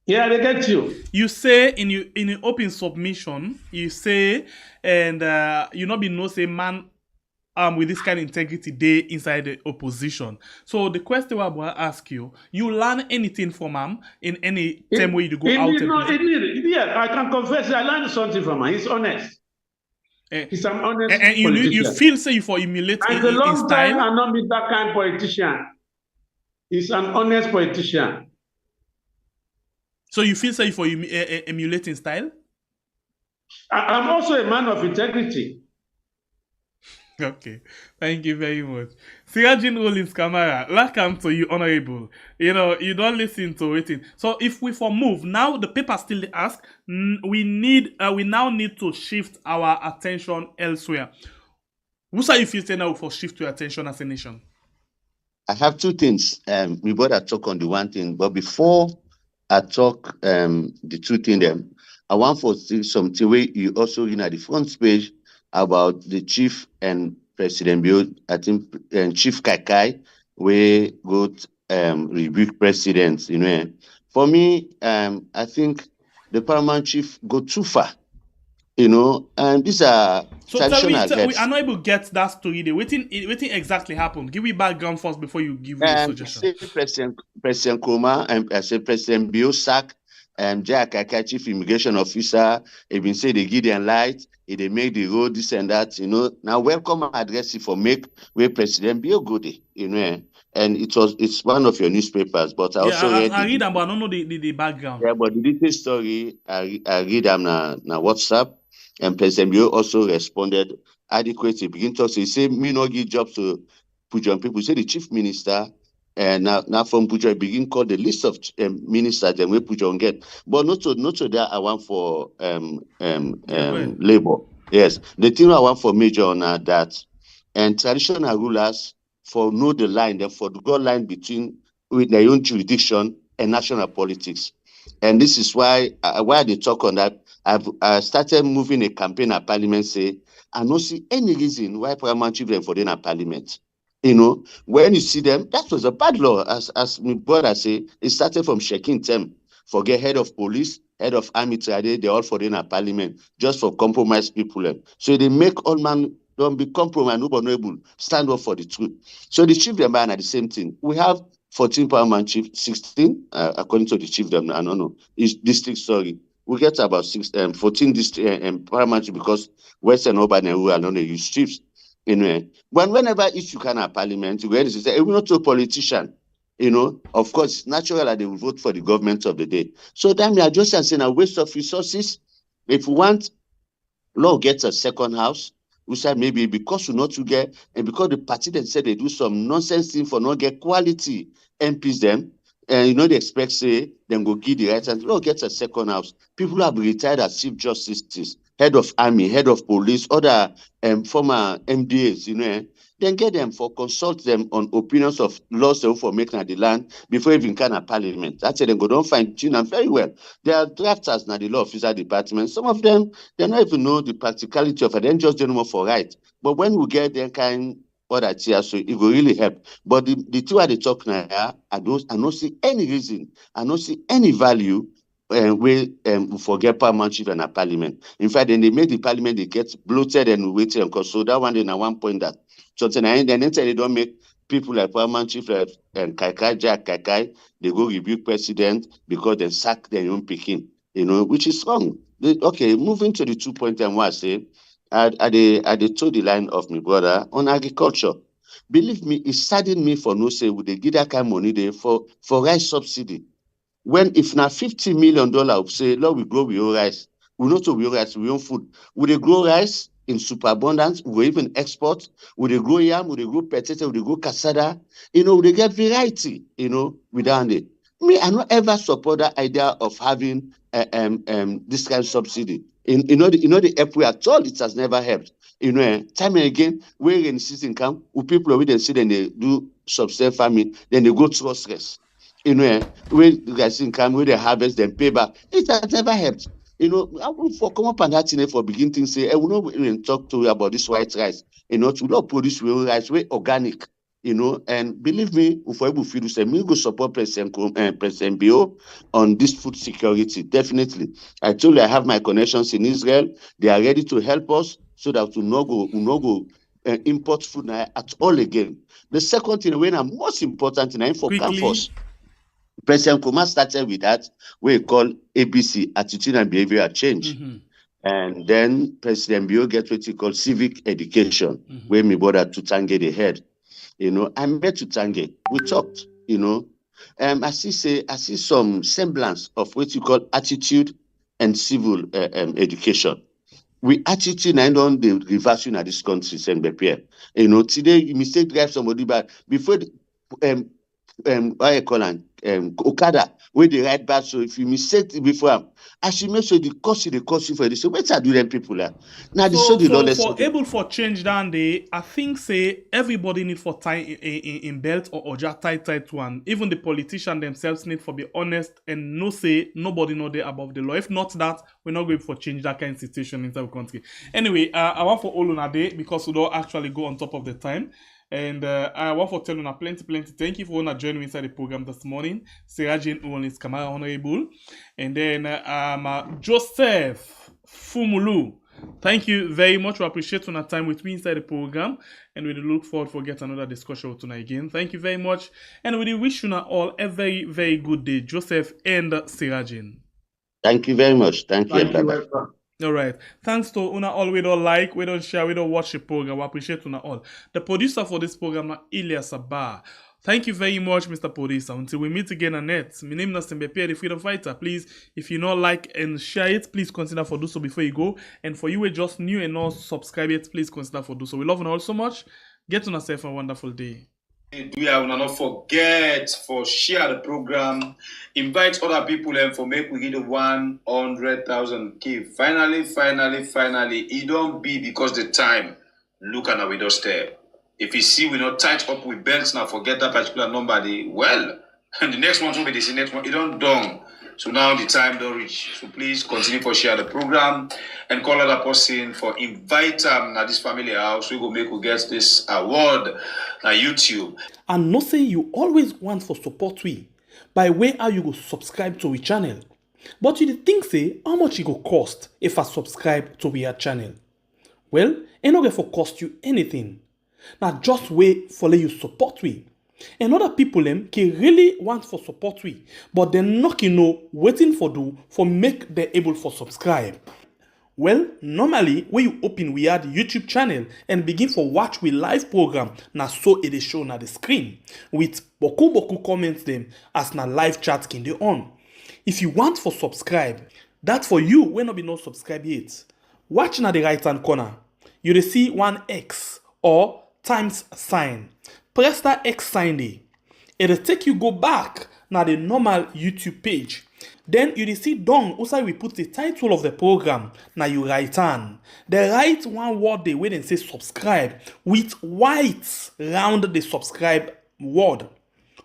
Speaker 5: Yeah, they get you.
Speaker 2: You say in your open submission, you say, and you not be no say man with this kind of integrity they inside the opposition. So the question I will ask you learn anything from him in any time where you go out?
Speaker 5: Yeah, I can confess I learned something from him. He's honest. He's an honest politician.
Speaker 2: You feel say you for emulate
Speaker 5: in a long time I not be that kind of politician. He's an honest politician.
Speaker 2: So you feel say you for emulating style?
Speaker 5: I'm also a man of integrity.
Speaker 2: Okay, thank you very much. Sirajin Rollins Kamara, welcome to you, Honorable. You know, you don't listen to it. So if we for move, now the paper still ask, we now need to shift our attention elsewhere. What are you feeling now for shift your attention as a nation?
Speaker 4: I have two things. We both talk on the one thing, but before I talk the two things, I want to see something where you also at the front page about the chief and President Bill, I think, and Chief Kakai, we got rebuke presidents, you know. For me, I think the paramount chief go too far, you know, and these are
Speaker 2: so
Speaker 4: traditional.
Speaker 2: So we are not able to get that story there. Waiting exactly happened. Give me background first before you give me a suggestion.
Speaker 4: President Koma and I say President Bill sack Jack Kakai, Chief Immigration Officer, even say they give them light. They make the road, this and that, you know. Now, welcome address for make where President Bill go there, you know. And it's one of your newspapers, but I also
Speaker 2: read them, but I don't know the background.
Speaker 4: Yeah, but the detailed story, I read them na WhatsApp, and President Bill also responded adequately. Begin to say, he say, me not give jobs to Pujan people. Say the chief minister, and now from Pujan begin call the list of ministers and we Pujan get. But not to that I want for labor. Yes, the thing I want for major on that, and traditional rulers for know the line, therefore the draw line between with their own jurisdiction and national politics. And this is why they talk on that. I started moving a campaign at Parliament. Say I don't see any reason why paramount children for them at Parliament. You know, when you see them, that was a bad law. As my brother say, it started from Shekin Tem. Forget head of police, head of army, they all for them at Parliament just for compromise people. So they make all man don't be compromised, nobody able stand up for the truth. So the chief them are the same thing. We have 14 paramount chief, 16 according to the chief them. I don't know. Is district sorry. We get about 14 district paramount chief because Western urban and rural don't use chiefs. Anyway, but whenever issue can have Parliament, you go say, we're not a politician. You know, of course, it's natural that they will vote for the government of the day. So then we are just saying a waste of resources. If we want law gets a second house, we say maybe because we not to get, and because the party then said they do some nonsense thing for not get quality MPs them, and you know they expect say them go give the right and law gets a second house. People have retired as chief justices, head of army, head of police, other former MDAs, you know, then get them for consult them on opinions of laws for making the land before even kind of Parliament. That's it. Then go don't find tune and very well. There are drafters now the law officer department. Some of them they don't even know the practicality of it. They just don't know for right. But when we get their kind other tier, so it will really help. But the two are the talk now. I don't see any reason. I don't see any value. We forget paramount chief and a Parliament. In fact, then they made the Parliament they get bloated and waiting because so that one day now one point that something and then they don't make people like paramount chief and Jack Kakai they go rebuke president because they sack their own picking, you know, which is wrong. Okay, moving to the 2 point and what I say, I told the line of my brother on agriculture. believe me, it sadden me for no say would they give that kind of money there for rice subsidy. When if now $50 million say, Lord, we grow we own rice. We not to we own rice, we own food. Would they grow rice in superabundance? We even export? Would they grow yam? Would they grow potato? Would they grow cassava? Would they get variety, without it? Me, I not ever support that idea of having this kind of subsidy. The help we at all, it has never helped. Time and again, where in season come, with people with them see then they do subsistence farming, then they go trustless. When the guys come, where they harvest, then pay back. It has never helped. I will for come up and that for begin things say, I will not even talk to you about this white rice. To not produce real rice, way organic. And believe me, if I will feel say, me go support President Bio on this food security. Definitely. I told you I have my connections in Israel. They are ready to help us so that we no go import food at all again. The second thing, when I'm most important thing, for campus. President Kuma started with that, we call ABC, Attitude and Behavioral Change. And then President Bio get what he call civic education, where me brother Tutange the head. I met Tutange, we talked, I see some semblance of what you call attitude and civil education. We attitude and on the reverse in this country, Saint Pierre. Today you mistake drive somebody, but before Okada, where they ride back. So if you mistake before, I should make sure the cost you for this. So what are doing people now? Now
Speaker 3: so for able for change down there, I think say everybody need for tie in belt or just tight one. Even the politicians themselves need for be honest and no say nobody know they above the law. If not that, we're not going for change that kind of situation inside the country. Anyway, I want for all on a day because we don't actually go on top of the time. And I want to tell you plenty. Thank you for joining me inside the program this morning. Sarah Jane Owens, Kamara Honorable. And then Joseph Fumulu. Thank you very much. We appreciate your time with me inside the program. And we look forward to get another discussion tonight again. Thank you very much. And we wish you all a very, very good day. Joseph and Sarah Jane.
Speaker 4: Thank you very much. Thank you.
Speaker 3: All right. Thanks to Una all. We don't like, we don't share, we don't watch the program. We appreciate Una all. The producer for this program is Elias Sabah. Thank you very much, Mr. Producer. Until we meet again on net. My name is Simbepe, the Freedom Fighter. Please, if you not like and share it, please consider for do so before you go. And for you who are just new and not subscribe it, please consider for do so. We love you all so much. Get on yourself a wonderful day.
Speaker 1: We are not forget for share the program, invite other people and for make we get 100,000 key. Finally, it don't be because the time look at our doorstep. If you see we not tight up with belts now, forget that particular number. And the next one will be the next one. It don't done. So now the time don't reach. So please continue for share the program and call other person for invite them at this family house. We go make we get this award na YouTube.
Speaker 3: And no say you always want for support we by way how you go subscribe to we channel. But you think say how much it go cost if I subscribe to we channel? Well, it not going for cost you anything. Now just wait for let you support we. And other people can really want for support we, but they're not waiting for do for make them able for subscribe. Well, normally when you open we add YouTube channel and begin for watch we live program, now so it is shown on the screen with boku comments them as na live chat can they on. If you want for subscribe, that for you when not be no subscribe yet. Watch na the right hand corner, you will see one X or times sign. Press that X sign there. It will take you go back now the normal YouTube page. Then you will see down outside we put the title of the program. Now you write on. The write one word there where they say subscribe with white round the subscribe word.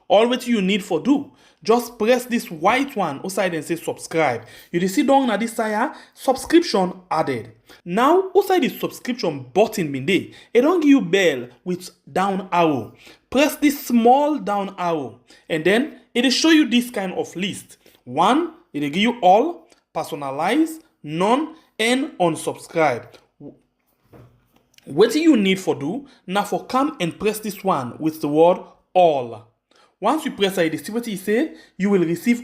Speaker 3: All what you need for do, just press this white one outside and say subscribe. You will see down na this side subscription added. Now outside the subscription button bin there, it don't give you bell with down arrow. Press this small down arrow and then it will show you this kind of list. One, it will give you all, personalize, none, and unsubscribe. What you need for do now for come and press this one with the word all. Once you press it, see what it say, you will receive